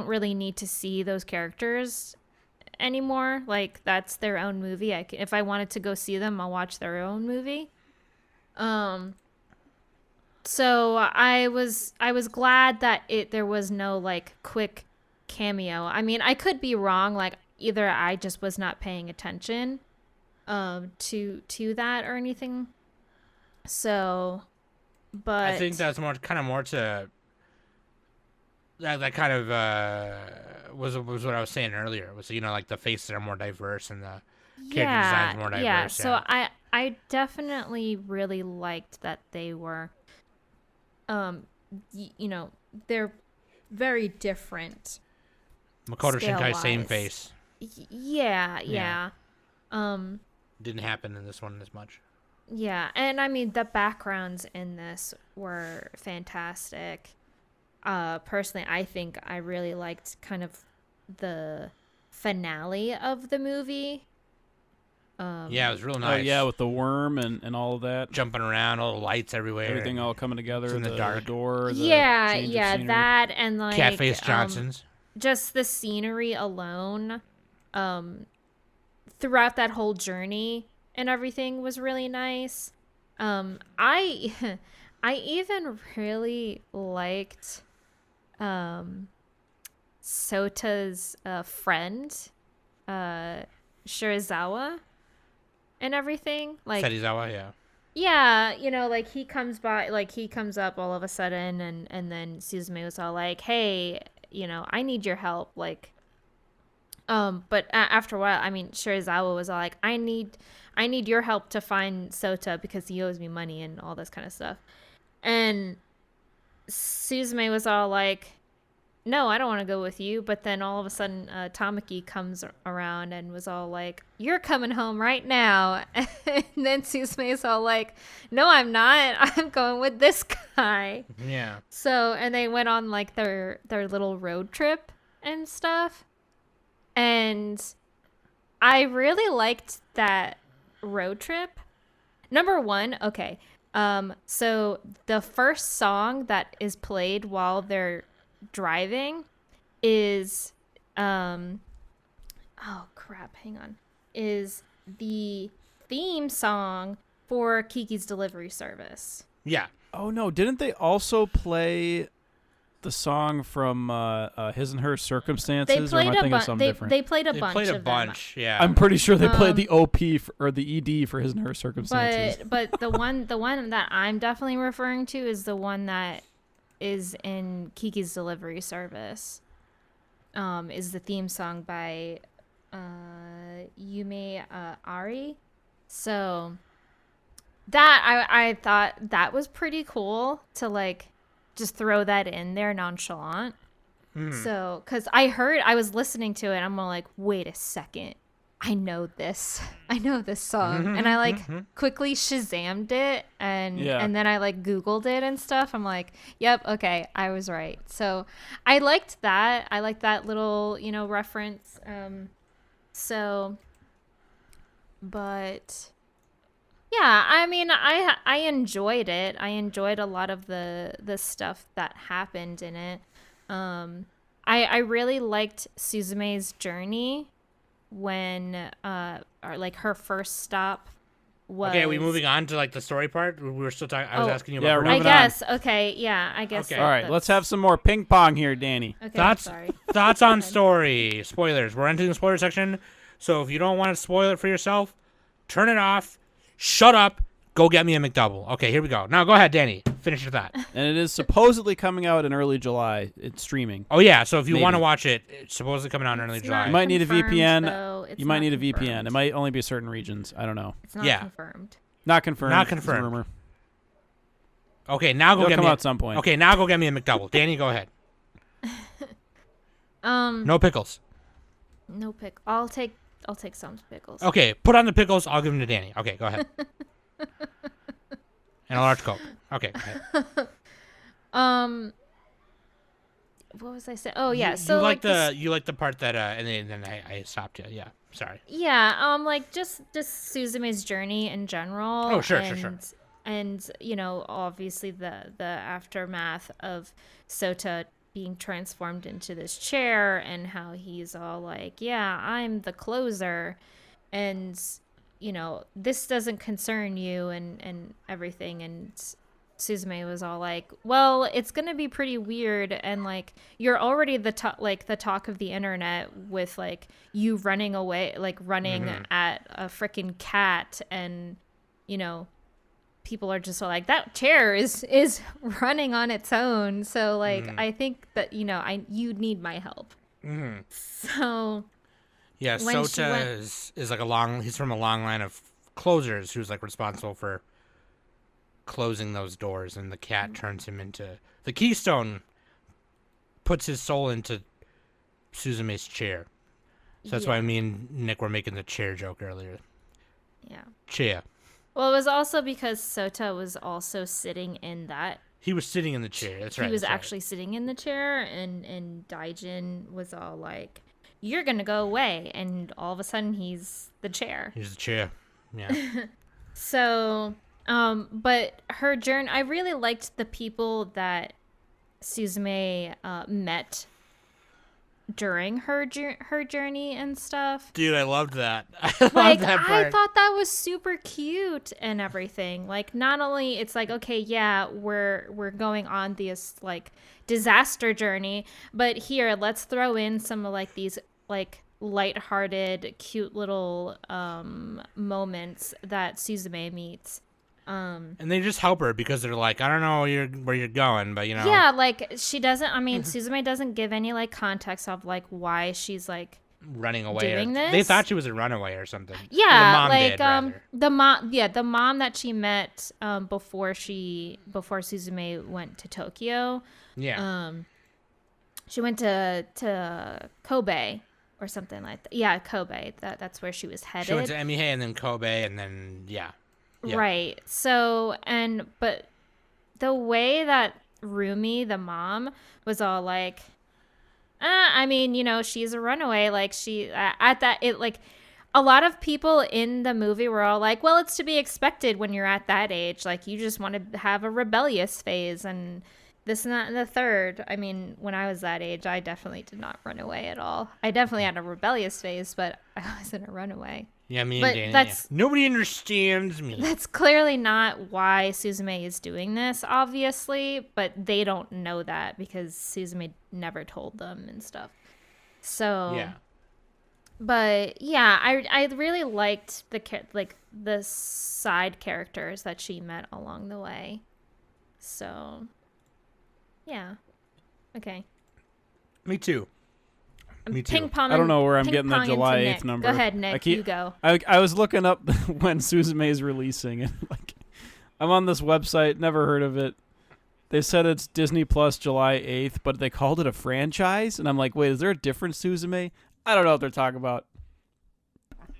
really need to see those characters anymore. Like that's their own movie. If I wanted to go see them, I'll watch their own movie. So I was glad that there was no like quick cameo. I mean, I could be wrong. Like either I just was not paying attention to that or anything. So, but I think that's more to that kind of was what I was saying earlier. Was like the faces are more diverse and the character design is more diverse. Yeah. So I definitely really liked that they were, they're very different. Makoto Shinkai, same scale-wise. face. Yeah. Didn't happen in this one as much. Yeah, and I mean the backgrounds in this were fantastic. Personally, I think I really liked kind of the finale of the movie. Yeah, it was real Oh nice. yeah, with the worm and all of that, Jumping around, all the lights everywhere. everything all coming together. in the dark. Door. The Yeah, change of yeah, scenery. that and like Catface Johnsons. just the scenery alone, throughout that whole journey and everything was really nice. I I even really liked Sota's friend, Shirazawa, and everything. Like, Setizawa, yeah. yeah, like he comes up all of a sudden, and then Suzume was all like, "Hey, I need your help." Like, but after a while, I mean, Shirazawa was all like, I need your help to find Sota because he owes me money and all this kind of stuff. And Suzume was all like, no, I don't want to go with you. But then all of a sudden, Tamaki comes around and was all like, you're coming home right now. And then Suzume is all like, no, I'm not. I'm going with this guy. Yeah. So, and they went on like their little road trip and stuff. And I really liked that road trip. Number one, okay, So the first song that is played while they're driving is oh crap, hang on. Is the theme song for Kiki's Delivery Service. Yeah. Oh no, didn't they also play the song from His and Her Circumstances? They played or am I thinking of something different? They played a They bunch played a of bunch, yeah. I'm pretty sure they played the OP or the ED for His and Her Circumstances. But the one that I'm definitely referring to is the one that is in Kiki's Delivery Service. Is the theme song by Yume Ari. So that I thought that was pretty cool to like just throw that in there nonchalant. So because I was listening to it, I'm like, wait a second, I know this song, and I like quickly Shazammed it, and then I like Googled it and stuff. I'm like, yep, okay, I was right. So I liked that. I liked that little reference. But yeah, I mean, I enjoyed it. I enjoyed a lot of the stuff that happened in it. I really liked Suzume's journey when or like her first stop was. Okay, are we moving on to like the story part? We were still talking. I was asking you about. Yeah, her we're I moving guess. Okay. Yeah. I guess. Okay. All right, let's have some more ping pong here, Danny. Okay. Thoughts? Sorry. Thoughts on story. Spoilers. We're entering the spoiler section. So if you don't want to spoil it for yourself, turn it off. Shut up. Go get me a McDouble. Okay, here we go. Now go ahead, Danny. Finish your thought. And it is supposedly coming out in early July. It's streaming. Oh yeah. So if you Maybe. want to watch it, it's supposedly coming out in early It's July. not You might need a confirmed, VPN. though. It's You might not need a VPN. confirmed. It might only be certain regions. I don't know. It's not Yeah. confirmed. Not confirmed. Not It's a confirmed. rumor. Okay, now go It'll get come me. out at some point. Okay, now go get me a McDouble. Danny, go ahead. No pickles. No pick. I'll take some pickles. Okay, put on the pickles. I'll give them to Danny. Okay, go ahead. And a large Coke. Okay. Go ahead. What was I saying? Oh yeah. You, So you like you like the part that and then I stopped you. Yeah. Sorry. yeah. Like just Suzume's journey in general. Oh, sure. And obviously the aftermath of Sota being transformed into this chair, and how he's all like, yeah, I'm the closer, and this doesn't concern you, and everything. And Suzume was all like, well, it's gonna be pretty weird, and like you're already the talk of the internet with like you running away, like running at a freaking cat, and people are just like, that chair is running on its own. So like I think that you need my help. So Yeah, when she Sota went- is like he's from a long line of closers who's like responsible for closing those doors, and the cat turns him into the keystone, puts his soul into Suzume's chair. So that's why me and Nick were making the chair joke earlier. Yeah. Chair. Well, it was also because Sota was also sitting in that. He was sitting in the chair. That's right. He was that's right. actually sitting in the chair, and Daijin was all like, you're gonna go away, and all of a sudden he's the chair. He's the chair. Yeah. So, but her journey, I really liked the people that Suzume met during her journey and stuff. Dude, I loved that. I Like, loved that part. I thought that was super cute and everything. Like, not only it's like, okay, yeah, we're going on this like disaster journey, but here let's throw in some of like these like lighthearted, cute little moments that Suzume meets. And they just help her because they're like, I don't know where you're going, but Yeah, like she doesn't. I mean, Suzume doesn't give any like context of like why she's like running away. doing They this? thought she was a runaway or something. Yeah, the mom like did, rather. the mom that she met before Suzume went to Tokyo. Yeah. She went to Kobe or something like that. Yeah, Kobe. That's where she was headed. She went to Emihei and then Kobe and then yeah. Right. So, but the way that Rumi, the mom, was all like, I mean, she's a runaway. Like she, at that, it like, a lot of people in the movie were all like, well, it's to be expected when you're at that age. Like, you just want to have a rebellious phase and this and that and the third. I mean, when I was that age, I definitely did not run away at all. I definitely had a rebellious phase, but I wasn't a runaway. Yeah, me But and Danny. that's- Nobody understands me. That's clearly not why Suzume is doing this, obviously, but they don't know that because Suzume never told them and stuff. So Yeah. But yeah, I really liked the side characters that she met along the way. So yeah, okay. Me too. Me too. Ping pong. I don't know where I'm getting the ping-ponging to July 8th Nick. number. Go ahead, Nick. You go. I was looking up when Suzume is releasing, and like, I'm on this website, never heard of it. They said it's Disney Plus July 8th, but they called it a franchise, and I'm like, wait, is there a different Suzume? I don't know what they're talking about.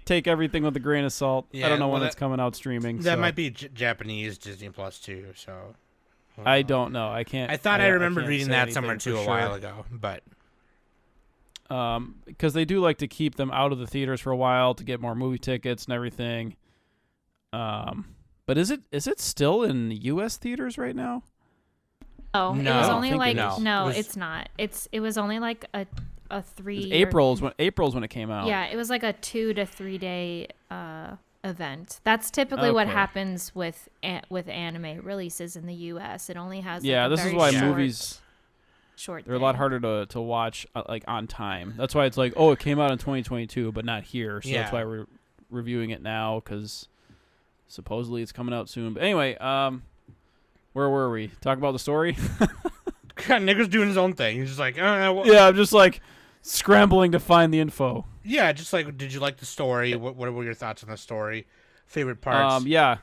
Take everything with a grain of salt. Yeah, I don't know well, when it's coming out streaming. That so. might be Japanese Disney Plus too. So I don't know. I can't. I thought I remembered can't reading say that somewhere anything too for a sure. while ago, but because they do like to keep them out of the theaters for a while to get more movie tickets and everything. But is it still in U.S. theaters right now? Oh, No, it was I only think like it is. no, It was- it's not. It was only like a 3 April's when it came out. Yeah, it was like a 2 to 3 day event. That's typically what Okay. happens with anime releases in the U.S. It only has Yeah, like, a this is very why short, movies short. they're a lot harder to watch like on time. That's why it's like, oh, it came out in 2022, but not here. So that's Yeah. why we're reviewing it now because supposedly it's coming out soon. But anyway, where were we? Talk about the story. God, Nick was doing his own thing. He's just like, Yeah, I'm just like scrambling to find the info. yeah, just like, did you like the story? What were your thoughts on the story? Favorite parts? Yeah.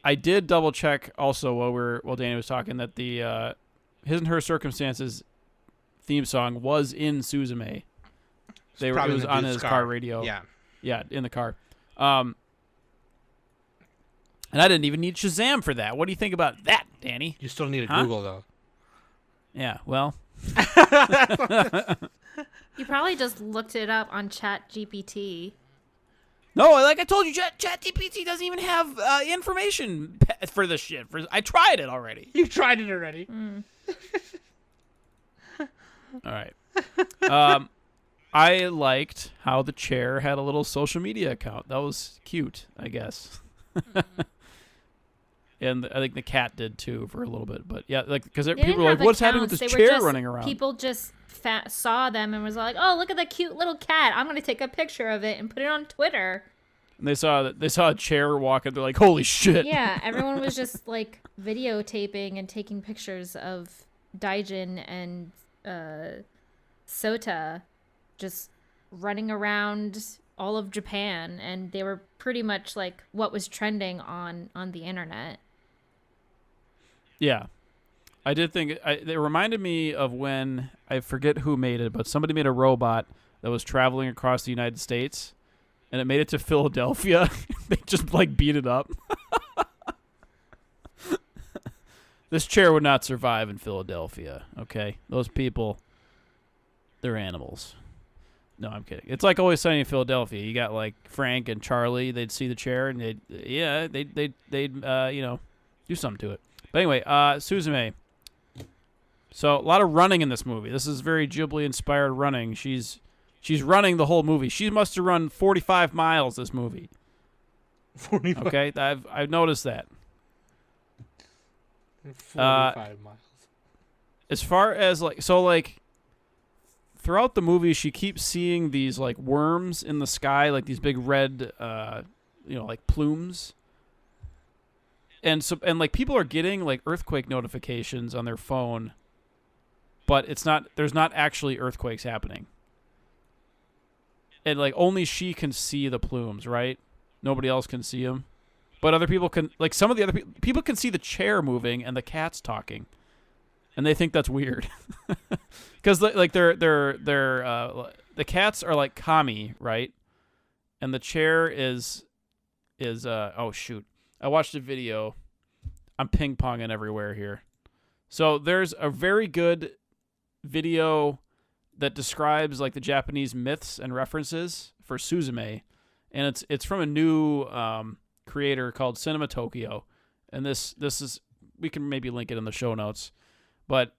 I did double check also while Danny was talking that the His and Her Circumstances theme song was in Suzume. It Probably in was the on dude's his car radio. Yeah. Yeah, in the car. And I didn't even need Shazam for that. What do you think about that, Danny? You still need a Huh? Google though. Yeah, well, You probably just looked it up on Chat GPT. no, like I told you, ChatGPT doesn't even have information for this shit. I tried it already. You tried it already. All right. I liked how the chair had a little social media account. That was cute, I guess. And I think the cat did too for a little bit. But yeah, like because They people didn't were like, have "What's happening with accounts. this They were chair just- running around?" People just saw them and was like, "Oh, look at the cute little cat! I'm gonna take a picture of it and put it on Twitter." And they saw a chair walking. They're like, "Holy shit!" Yeah, everyone was just like videotaping and taking pictures of Daijin and Sota just running around all of Japan, and they were pretty much like what was trending on the internet. Yeah. I did think it reminded me of when I forget who made it, but somebody made a robot that was traveling across the United States, and it made it to Philadelphia. They just like beat it up. This chair would not survive in Philadelphia. Okay, those people, they're animals. No, I'm kidding. It's like Always Sunny in Philadelphia. You got like Frank and Charlie. They'd see the chair and they'd do something to it. But anyway, Suzume. So a lot of running in this movie. This is very Ghibli inspired running. She's running the whole movie. She must have run 45 miles this movie. 45, Okay, I've noticed that. 45 miles. As far as like throughout the movie, she keeps seeing these like worms in the sky, like these big red, like plumes. And like people are getting like earthquake notifications on their phone, but there's not actually earthquakes happening. And like only she can see the plumes, right? Nobody else can see them. But other people can, like some of the other people can see the chair moving and the cat's talking. And they think that's weird. Cuz like the cats are like kami, right? And the chair is oh shoot. I watched a video. I'm ping-ponging everywhere here. So there's a very good video that describes like the Japanese myths and references for Suzume, and it's from a new creator called Cinema Tokyo, and this is, we can maybe link it in the show notes, but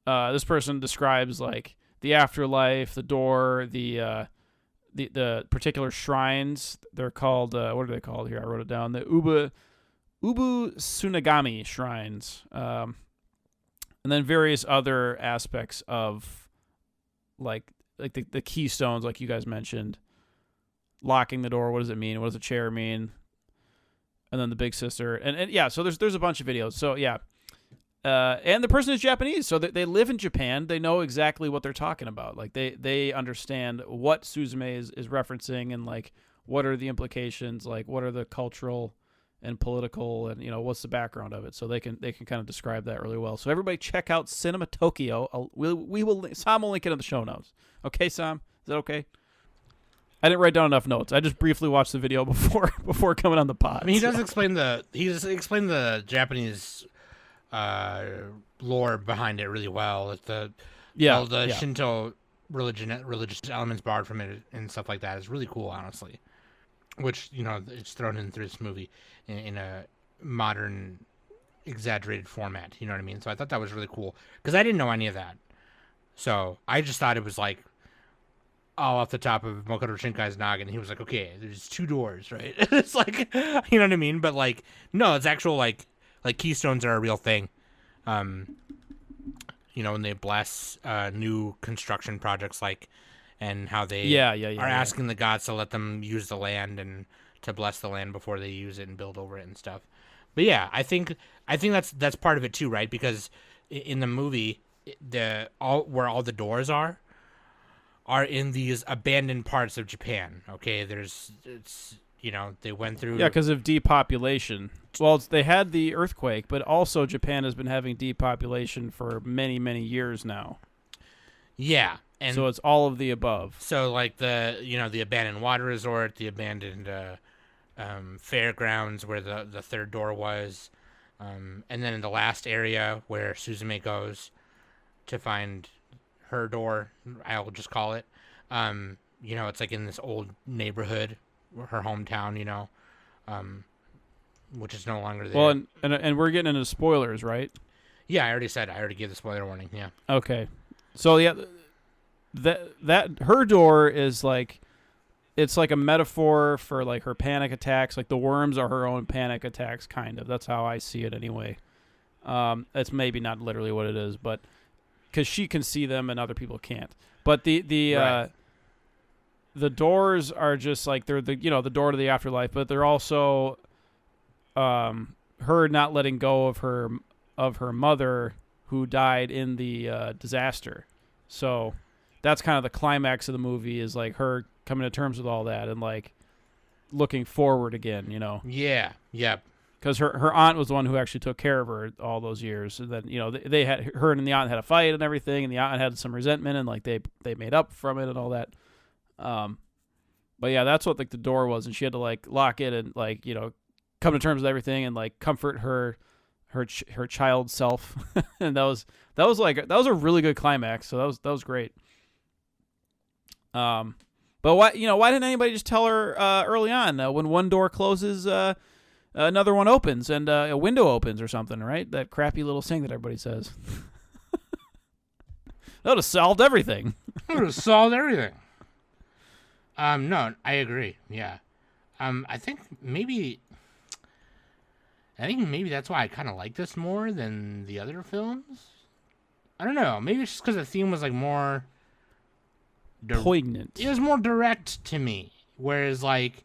this person describes like the afterlife, the door, the particular shrines. They're called what are they called here? I wrote it down. The Ubu Tsunagami shrines, and then various other aspects of like the keystones, like you guys mentioned. Locking the door, what does it mean? What does a chair mean? And then the big sister, and yeah. So there's a bunch of videos. So yeah, and the person is Japanese, so they live in Japan. They know exactly what they're talking about. Like they understand what Suzume is referencing, and like what are the implications, like what are the cultural and political, and what's the background of it. So they can kind of describe that really well. So everybody check out Cinema Tokyo. Sam will link it in the show notes. Okay, Sam, is that okay? I didn't write down enough notes. I just briefly watched the video before coming on the pod. I mean, he does explain the Japanese lore behind it really well. All the Shinto religious elements borrowed from it and stuff like that is really cool, honestly. Which it's thrown in through this movie in a modern, exaggerated format. You know what I mean? So I thought that was really cool because I didn't know any of that. So I just thought it was like all off the top of Makoto Shinkai's noggin. He was like, okay, there's 2 doors, right? It's like, you know what I mean? But like, no, it's actual like keystones are a real thing. And they bless new construction projects, and how they are asking the gods to let them use the land and to bless the land before they use it and build over it and stuff. But yeah, I think that's part of it too, right? Because in the movie, where all the doors are in these abandoned parts of Japan. Okay, they went through because of depopulation. Well, they had the earthquake, but also Japan has been having depopulation for many, many years now. Yeah, and so it's all of the above. So like the abandoned water resort, the abandoned fairgrounds where the third door was, and then in the last area where Suzume goes to find her door, I'll just call it. It's like in this old neighborhood, her hometown, which is no longer there. Well, and we're getting into spoilers, right? Yeah, I already gave the spoiler warning. Yeah. Okay. So yeah, that her door is like, it's like a metaphor for like her panic attacks. Like the worms are her own panic attacks, kind of. That's how I see it anyway. It's maybe not literally what it is, but because she can see them and other people can't. But the doors are just like they're the door to the afterlife, but they're also her not letting go of her mother who died in the disaster. So that's kind of the climax of the movie, is like her coming to terms with all that and like looking forward again. Yeah. Yep. Because her aunt was the one who actually took care of her all those years. And then, they had, her and the aunt had a fight and everything, and the aunt had some resentment, and like they made up from it and all that. But yeah, that's what like the door was, and she had to like lock it and like, come to terms with everything and like comfort her child self. And that was a really good climax. So that was great. But why didn't anybody just tell her early on when one door closes, another one opens, and a window opens or something, right? That crappy little saying that everybody says. That would have solved everything. No, I agree. Yeah. I think maybe that's why I kind of like this more than the other films. I don't know. Maybe it's just because the theme was like more poignant. It was more direct to me, whereas like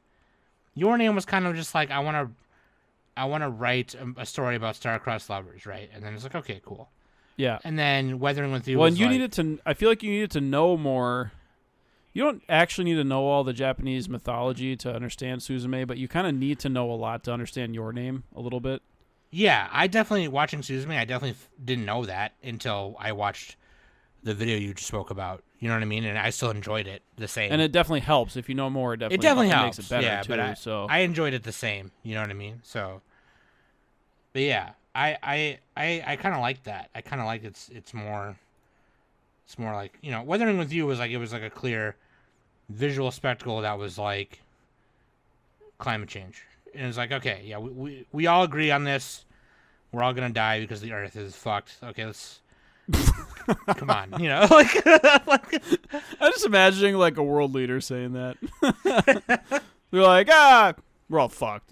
Your Name was kind of just like I want to write a story about star-crossed lovers, right? And then it's like, okay, cool. Yeah. And then Weathering with You. Well, was and I feel like you needed to know more. You don't actually need to know all the Japanese mythology to understand Suzume, but you kind of need to know a lot to understand Your Name a little bit. Yeah, watching Suzume, I definitely didn't know that until I watched the video you just spoke about. You know what I mean? And I still enjoyed it the same. And it definitely helps. If you know more, it definitely helps. Makes it better, yeah, too. But I enjoyed it the same. You know what I mean? So, but yeah, I kind of like that. I kind of like it's more It's more like, you know, Weathering with You was like, it was like a clear visual spectacle that was like climate change. And it's like, okay, yeah, we all agree on this. We're all gonna die because the Earth is fucked. Okay, let's come on, you know, like, I'm just imagining like a world leader saying that. They're like, we're all fucked.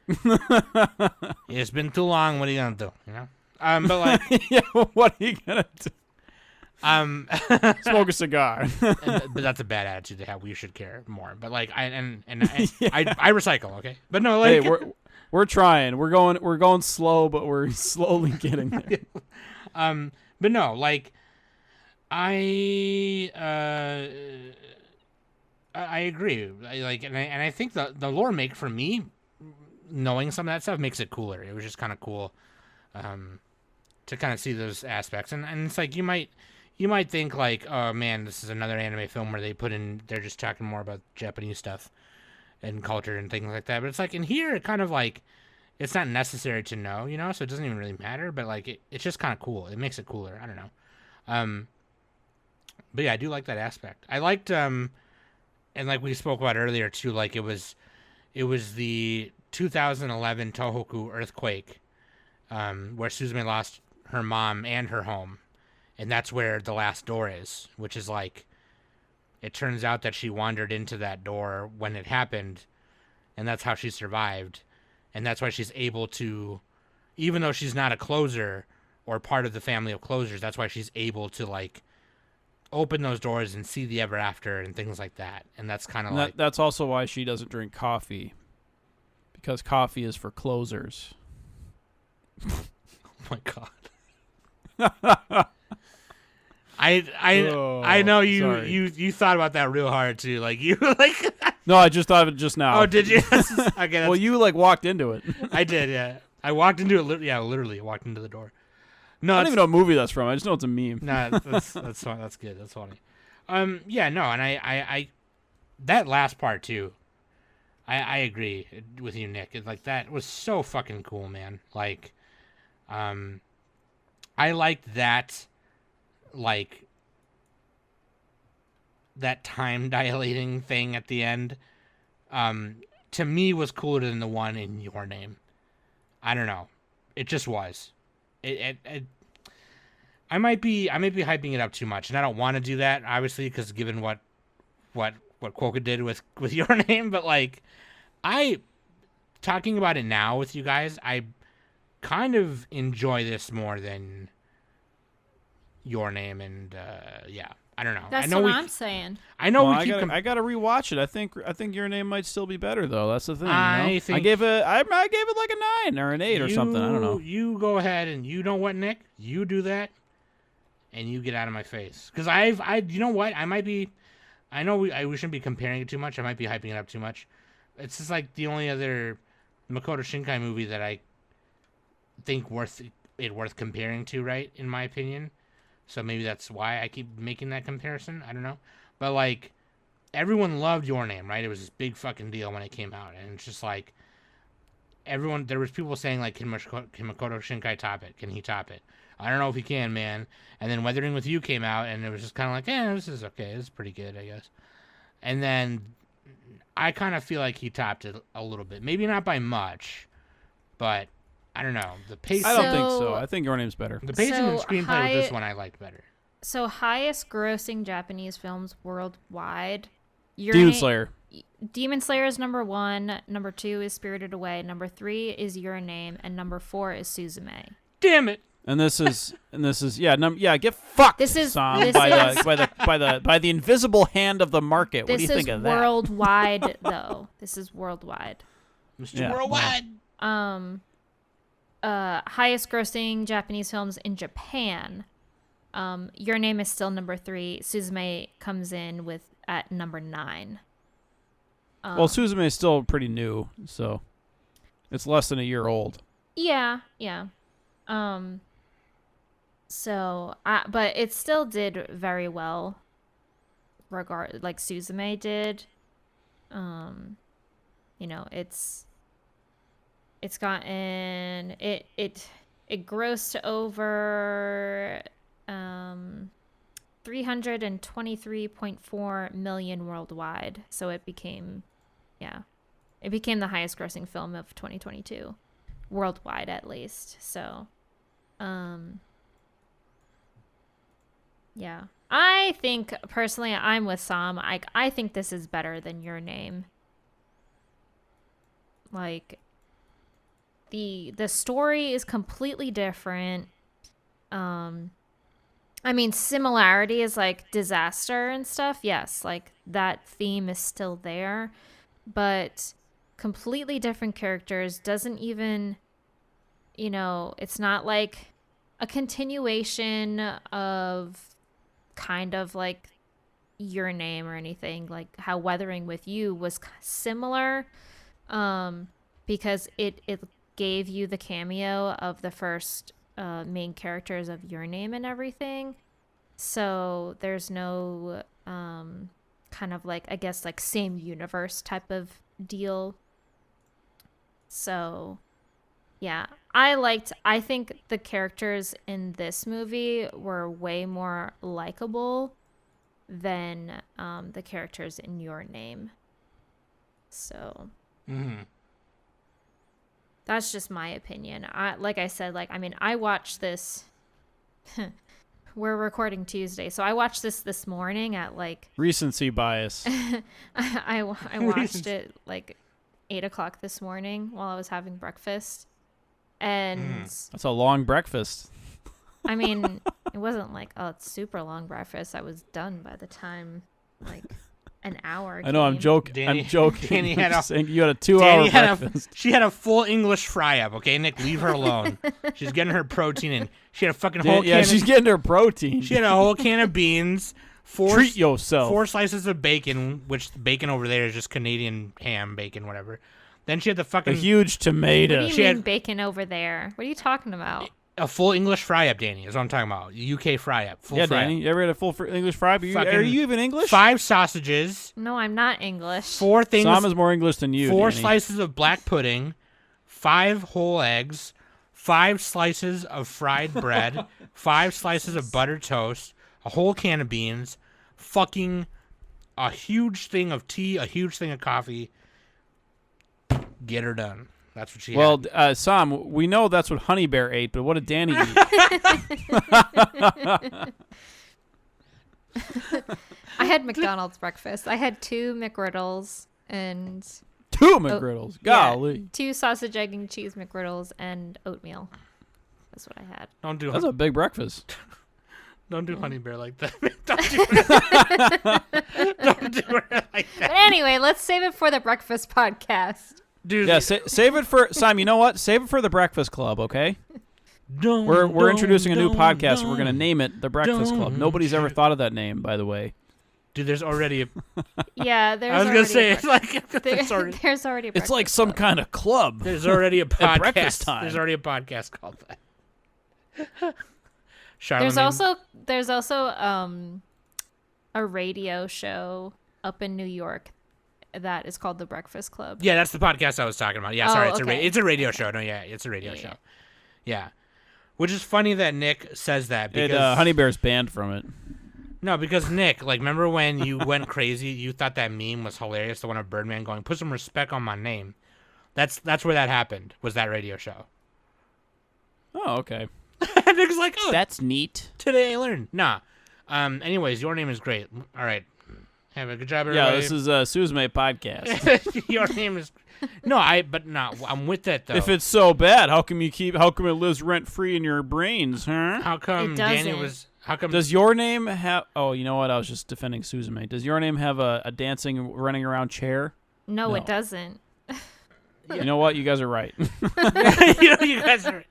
it's been too long. What are you gonna do? You know, but like, yeah, what are you gonna do? Smoke a cigar. but that's a bad attitude to have. We should care more. But like, I recycle. Okay, but no, like, hey, we're trying. We're going slow, but we're slowly getting there. But no, like, I agree. I think the lore make for me, knowing some of that stuff makes it cooler. It was just kind of cool, to kind of see those aspects. And it's like you might think like, oh man, this is another anime film where they're just talking more about Japanese stuff and culture and things like that. But it's like in here, it kind of like, it's not necessary to know, you know, so it doesn't even really matter. But like, it's just kind of cool. It makes it cooler. I don't know. But yeah, I do like that aspect. I liked, and like we spoke about earlier too, like it was the 2011 Tohoku earthquake, where Suzume lost her mom and her home. And that's where the last door is, which is like, it turns out that she wandered into that door when it happened, and that's how she survived. And that's why she's able to, even though she's not a closer or part of the family of closers, that's why she's able to like open those doors and see the ever after and things like that. And that's kind of like, that's also why she doesn't drink coffee, because coffee is for closers. oh my God. I know you thought about that real hard too. Like you like. No, I just thought of it just now. Oh, did you? Okay. Well, you like walked into it. I did. Yeah, I walked into it. Yeah, literally walked into the door. No, I don't even know what movie that's from. I just know it's a meme. Nah, that's fine. That's good. That's funny. Yeah, no, and I that last part too. I agree with you, Nick. Like that was so fucking cool, man. Like, I liked that. Like that time dilating thing at the end, to me was cooler than the one in Your Name. I don't know, it just was. I might be hyping it up too much, and I don't want to do that, obviously, because given what Quokka did with Your Name, but like, I talking about it now with you guys, I kind of enjoy this more than Your Name, and yeah, I don't know. That's I know what I'm saying. I know well, we keep. I gotta rewatch it. I think Your Name might still be better though. That's the thing. I gave it like a 9 or an 8 or something. I don't know. You go ahead and you know what, Nick? You do that, and you get out of my face. Because I you know what? I might be. I know we shouldn't be comparing it too much. I might be hyping it up too much. It's just like the only other Makoto Shinkai movie that I think worth comparing to, right? In my opinion. So maybe that's why I keep making that comparison. I don't know. But, like, everyone loved Your Name, right? It was this big fucking deal when it came out. And it's just like, there was people saying, like, can Makoto Shinkai top it? Can he top it? I don't know if he can, man. And then Weathering with You came out, and it was just kind of like, this is okay. This is pretty good, I guess. And then I kind of feel like he topped it a little bit. Maybe not by much, but I don't know. The pace. I don't think so. I think Your Name's better. The pacing and screenplay with this one I liked better. So highest grossing Japanese films worldwide. Demon Slayer. Demon Slayer is number 1. Number 2 is Spirited Away. Number 3 is Your Name, and number 4 is Suzume. Damn it. And this is get fucked. This is by the invisible hand of the market. What do you think of that? This is worldwide though. This is worldwide. Mr. Worldwide. Highest grossing Japanese films in Japan. Your Name is still number 3. Suzume comes in at number 9. Well, Suzume is still pretty new, so it's less than a year old. Yeah. But it still did very well. Like Suzume did. It's gotten it grossed over 323.4 million worldwide. So it became the highest grossing film of 2022, worldwide at least. So, yeah. I think, personally, I'm with Sam. I think this is better than Your Name. Like, the story is completely different. I mean, similarity is like disaster and stuff. Yes, like that theme is still there, but completely different characters. Doesn't even, it's not like a continuation of kind of like Your Name or anything. Like how Weathering with You was similar, because it gave you the cameo of the first main characters of Your Name and everything. So there's no kind of like, I guess, like same universe type of deal. So yeah, I think the characters in this movie were way more likable than the characters in Your Name. So that's just my opinion. Like I said, I watched this. We're recording Tuesday, so I watched this morning at like recency bias. I watched it like 8:00 this morning while I was having breakfast, and that's a long breakfast. I mean, it wasn't like it's super long breakfast. I was done by the time like an hour. I know. I'm joking. I'm joking. Danny had you had a 2-hour breakfast. She had a full English fry up. Okay, Nick, leave her alone. She's getting her protein in. She had a fucking whole can. Yeah, she's getting her protein. She had a whole can of beans. Treat yourself. 4 slices of bacon, which the bacon over there is just Canadian ham bacon, whatever. Then she had the fucking a huge tomato. What do you mean bacon over there? What are you talking about? A full English fry up, Danny, is what I'm talking about. UK fry up. Full fry Danny, up. you ever had a full English fry up? Are you even English? 5 sausages. No, I'm not English. 4 things. Sam is more English than you. 4 Danny. slices of black pudding. 5 whole eggs. 5 slices of fried bread. 5 slices of buttered toast. A whole can of beans. Fucking a huge thing of tea. A huge thing of coffee. Get her done. That's what she had. Well, Sam, we know that's what Honey Bear ate, but what did Danny eat? I had McDonald's breakfast. I had 2 McGriddles and 2 McGriddles. Golly. Yeah, 2 sausage, egg, and cheese McGriddles and oatmeal. That's what I had. That's a big breakfast. Don't do Honey Bear like that. Don't do her like that. But anyway, let's save it for the breakfast podcast. Dude, yeah, save it for Sam. You know what? Save it for the Breakfast Club, okay? We're introducing a new podcast. And we're gonna name it the Breakfast Club. Nobody's ever thought of that name, by the way. Dude, there's already a. Yeah, there's. I was gonna say it's like there's already a. It's like some kind of club. There's already a podcast. At breakfast time. There's already a podcast called that. Charlemagne. There's also a radio show up in New York that is called The Breakfast Club. Yeah, that's the podcast I was talking about. Yeah, sorry, okay. it's a radio show. No, yeah, it's a radio show. Yeah, which is funny that Nick says that because Honey Bear's banned from it. No, because Nick, like, remember when you went crazy? You thought that meme was hilarious. The one of Birdman going, "Put some respect on my name." That's where that happened. Was that radio show? Oh, okay. Nick's like, "Oh, that's neat." Today I learned. Nah. Anyways, Your Name is great. All right. Have a good job, everybody. Yeah, this is a Suzume podcast. Your Name is. No, I'm with that though. If it's so bad, how come it lives rent free in your brains, huh? How come Daniel was? How come? Does Your Name have? Oh, you know what? I was just defending Suzume. Does Your Name have a dancing, running around chair? No, it doesn't. You know what? You guys are right. you guys are.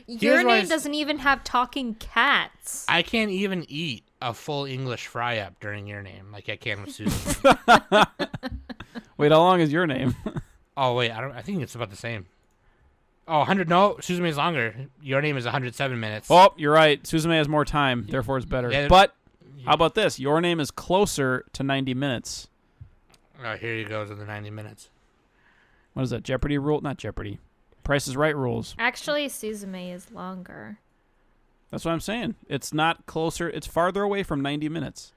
Your Name doesn't even have talking cats. I can't even eat a full English fry up during Your Name like I can with Suzume. Wait, how long is Your Name? Oh wait, I think it's about the same. Oh, 100. No, Suzume is longer. Your Name is 107 minutes. Oh, you're right. Suzume has more time, therefore it's better. Yeah, but how about this? Your Name is closer to 90 minutes. Oh, here you go to the 90 minutes. What is that? Jeopardy rule? Not Jeopardy. Price is Right rules. Actually, Suzume is longer. That's what I'm saying. It's not closer. It's farther away from 90 minutes.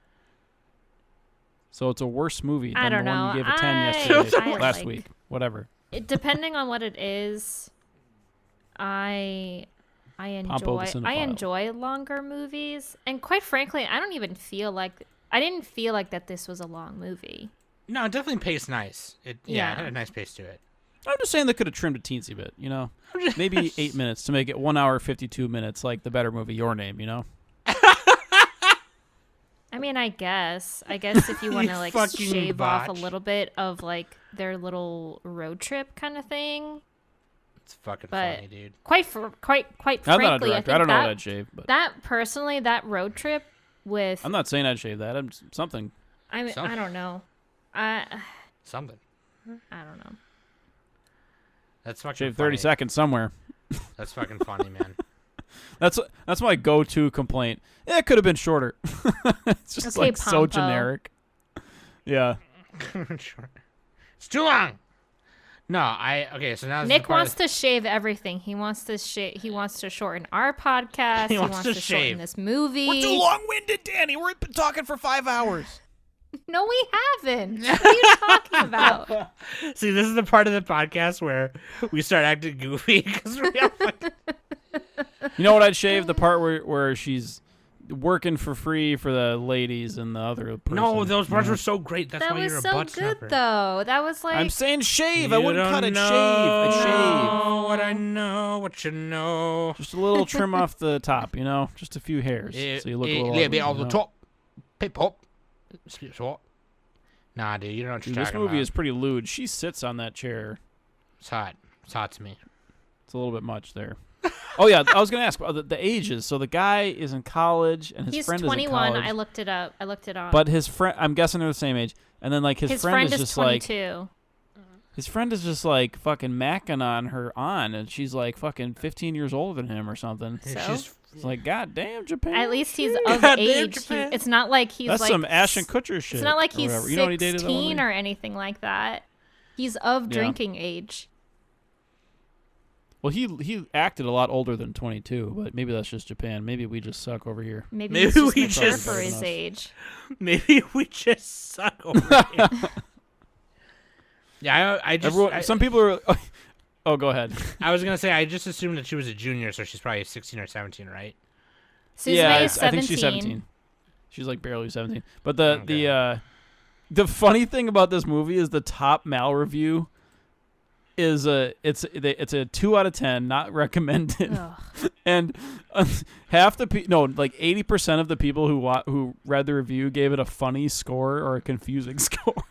So it's a worse movie I than don't the one know. you gave a 10 I yesterday, last like- week. Whatever. Depending on what it is, I Pompo the Cinephile. enjoy longer movies, and quite frankly, I didn't feel like that this was a long movie. No, it definitely paced nice. It Yeah. had a nice pace to it. I'm just saying they could have trimmed a teensy bit, Maybe 8 minutes to make it 1 hour 52 minutes, like the better movie, Your Name, I mean, I guess if you want to like fucking shave off a botch. little bit of like their little road trip kind of thing. It's fucking But- funny, dude. Quite I'm frankly, not a I director. think I don't know that, what I'd shave, but that road trip with I'm not saying I'd shave that. I'm something. I don't know. Something. I don't know. That's fucking Shave funny. 30 seconds somewhere. That's fucking funny, man. That's my go-to complaint. It could have been shorter. It's just Okay, like so Pompo. generic. Yeah. Sure. It's too long. No, okay. So now this is Nick the part wants to shave everything. He wants to shorten our podcast. He He wants wants to to shave. shorten this movie. We're too long-winded, Danny. We've been talking for 5 hours. No, we haven't. What are you talking about? See, this is the part of the podcast where we start acting goofy because we're You know what I'd shave? The part where she's working for free for the ladies and the other person. No, those parts Yeah. were so great. That's That why was you're a so butt good, snuffer. though. That was like I'm saying shave. You I wouldn't cut don't it. know Shave. I'd what I know, what you know. shave. Just a little trim off the top, Just a few hairs. So you look a little little bit ugly, on the top. Pip pop. Split short. Nah, dude, you don't know what you're Dude, this talking movie about. is pretty lewd. She sits on that chair. It's hot. It's hot to me. It's a little bit much there. Oh yeah, I was gonna ask about the ages. So the guy is in college, and his he's friend 21. is in college. I looked it up. But his friend, I'm guessing they're the same age. And then like his friend is just 22. his friend is just like fucking macking on her and she's like fucking 15 years older than him or something. So? She's It's like, God damn, Japan. At least he's of Goddamn age. Japan. It's not like he's That's like some Ashton Kutcher shit. It's not like or he's whatever. You know when he dated that 16 woman? or anything like that. He's of Yeah. drinking age. Well, he acted a lot older than 22, but maybe that's just Japan. Maybe we just suck over here. Maybe Maybe he's just we mature just- for his Enough. age. maybe we just suck over here. Yeah, I just. Everyone, some people are. Oh, go ahead. I was gonna say I just assumed that she was a junior, so she's probably 16 or 17, right? Suzume yeah, is 17. I think she's 17. She's like barely 17. But Okay. the funny thing about this movie is the top Mal review is it's a 2 out of 10, not recommended. Ugh. And half the like 80% of the people who read the review gave it a funny score or a confusing score.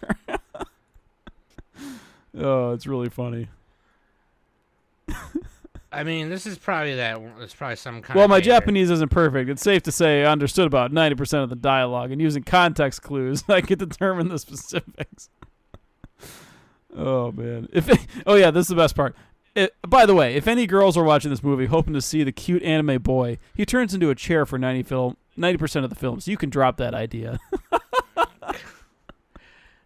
Oh, it's really funny. I mean, this is probably it's probably some kind. Well, of my hater. Japanese isn't perfect. It's safe to say I understood about 90% of the dialogue, and using context clues, I could determine the specifics. Oh man! Oh yeah, this is the best part. By the way, if any girls are watching this movie hoping to see the cute anime boy, he turns into a chair for 90% of the film, so you can drop that idea.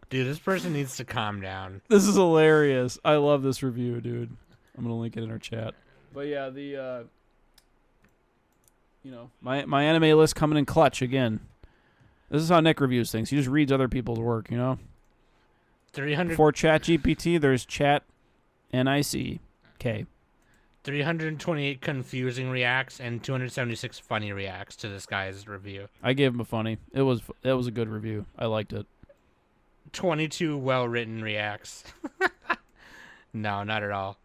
Dude, this person needs to calm down. This is hilarious. I love this review, dude. I'm gonna link it in our chat. But yeah, my anime list coming in clutch again. This is how Nick reviews things. He just reads other people's work, 300. For ChatGPT, there's Chat NIC K. 328 confusing reacts and 276 funny reacts to this guy's review. I gave him a funny. It was a good review. I liked it. 22 well-written reacts. No, not at all.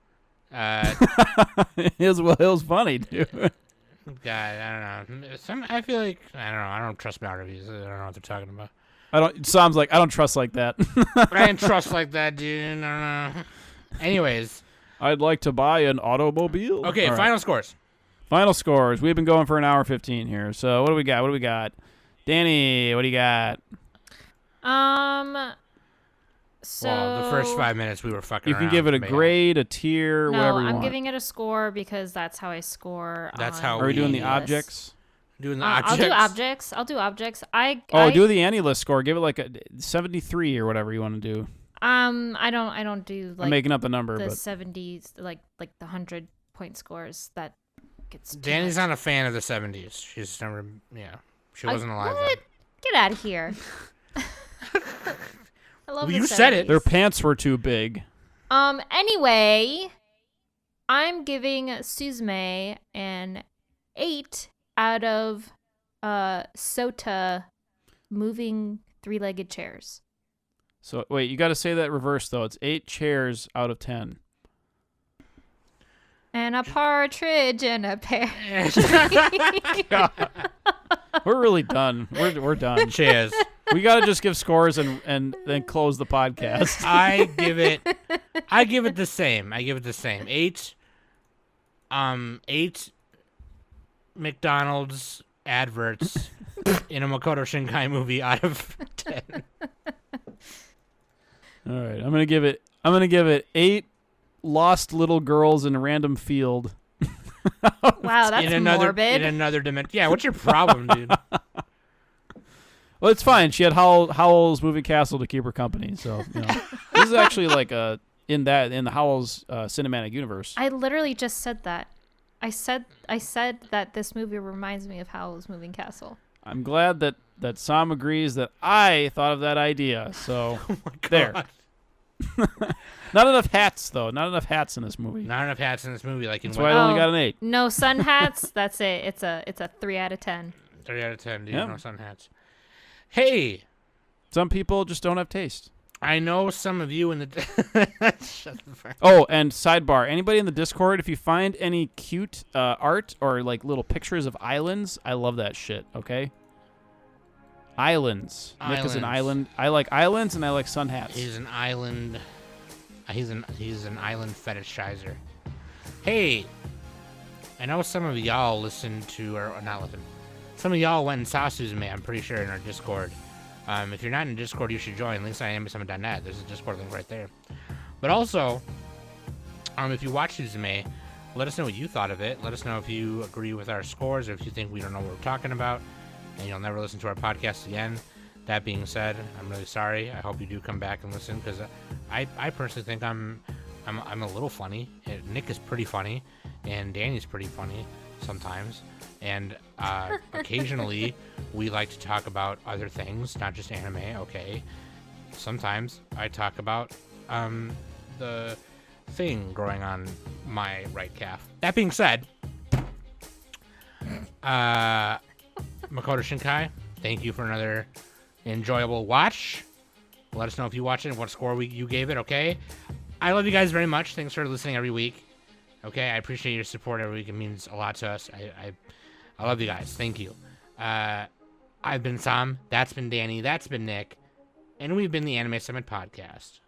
It was funny, dude. God, I don't know. I feel like I don't know. I don't trust my reviews. I don't know what they're talking about. Sounds like I don't trust like that. I ain't trust like that, dude. I don't know. Anyways, I'd like to buy an automobile. okay. All right. Final scores. Final scores. We've been going for an hour 15 here. So what do we got? Danny, what do you got? So Well, the first 5 minutes we were fucking. You can around, give it a but yeah. grade, a tier, No, whatever you I'm want. giving it a score because that's how I score. That's on how Are we doing the Yes. objects? Doing the I'll objects. do objects. I'll do objects. Do the Annie list score. Give it like a 73 or whatever you want to do. I don't do I'm like making up the number, the but 70s, like the 100-point scores that It's too Danny's much. not a fan of the 70s. She's never, she wasn't alive What? Get out of here. I love Well, the you said it. 70s. Their pants were too big. Anyway, I'm giving Suzume an 8 out of Sota moving 3-legged chairs. So wait, you got to say that reverse though. It's 8 chairs out of 10. And a partridge in a pear. We're really done. We're done. Cheers. We got to just give scores and then close the podcast. I give it the same. 8 McDonald's adverts in a Makoto Shinkai movie out of 10. All right, I'm gonna give it 8 lost little girls in a random field. Wow, that's in another morbid. in another dimension. Yeah, what's your problem, dude? Well, it's fine. She had Howl's Moving Castle to keep her company. So this is actually like in the Howl's cinematic universe. I literally just said that. I said that this movie reminds me of Howl's Moving Castle. I'm glad that Sam agrees that I thought of that idea. So there. Not enough hats though. Not enough hats in this movie. Not enough hats in this movie. Like in That's why I only got an 8. No sun hats. That's it. It's a 3 out of 10. 3 out of 10, dude. Yeah. No sun hats. Hey, Some people just don't have taste. I know some of you in the. Shut the fuck. Oh, and sidebar: anybody in the Discord, if you find any cute art or like little pictures of islands, I love that shit. Okay. Islands. Nick is an Islands. island. I like islands and I like sun hats. He's an island. He's an island fetishizer. Hey, I know some of y'all listen to or not listen. Some of y'all went and saw Suzume, I'm pretty sure, in our Discord. If you're not in Discord, you should join. Links on animesummit.net. There's a Discord link right there. But also, if you watch Suzume, let us know what you thought of it. Let us know if you agree with our scores or if you think we don't know what we're talking about and you'll never listen to our podcast again. That being said, I'm really sorry. I hope you do come back and listen because I personally think I'm a little funny. Nick is pretty funny, and Danny's pretty funny sometimes. And occasionally, we like to talk about other things, not just anime. Okay. Sometimes I talk about the thing growing on my right calf. That being said, Makoto Shinkai, thank you for another enjoyable watch. Let us know if you watch it and what score you gave it, okay? I love you guys very much. Thanks for listening every week. Okay, I appreciate your support every week. It means a lot to us. I love you guys. Thank you. I've been Sam. That's been Danny. That's been Nick. And we've been the Anime Summit Podcast.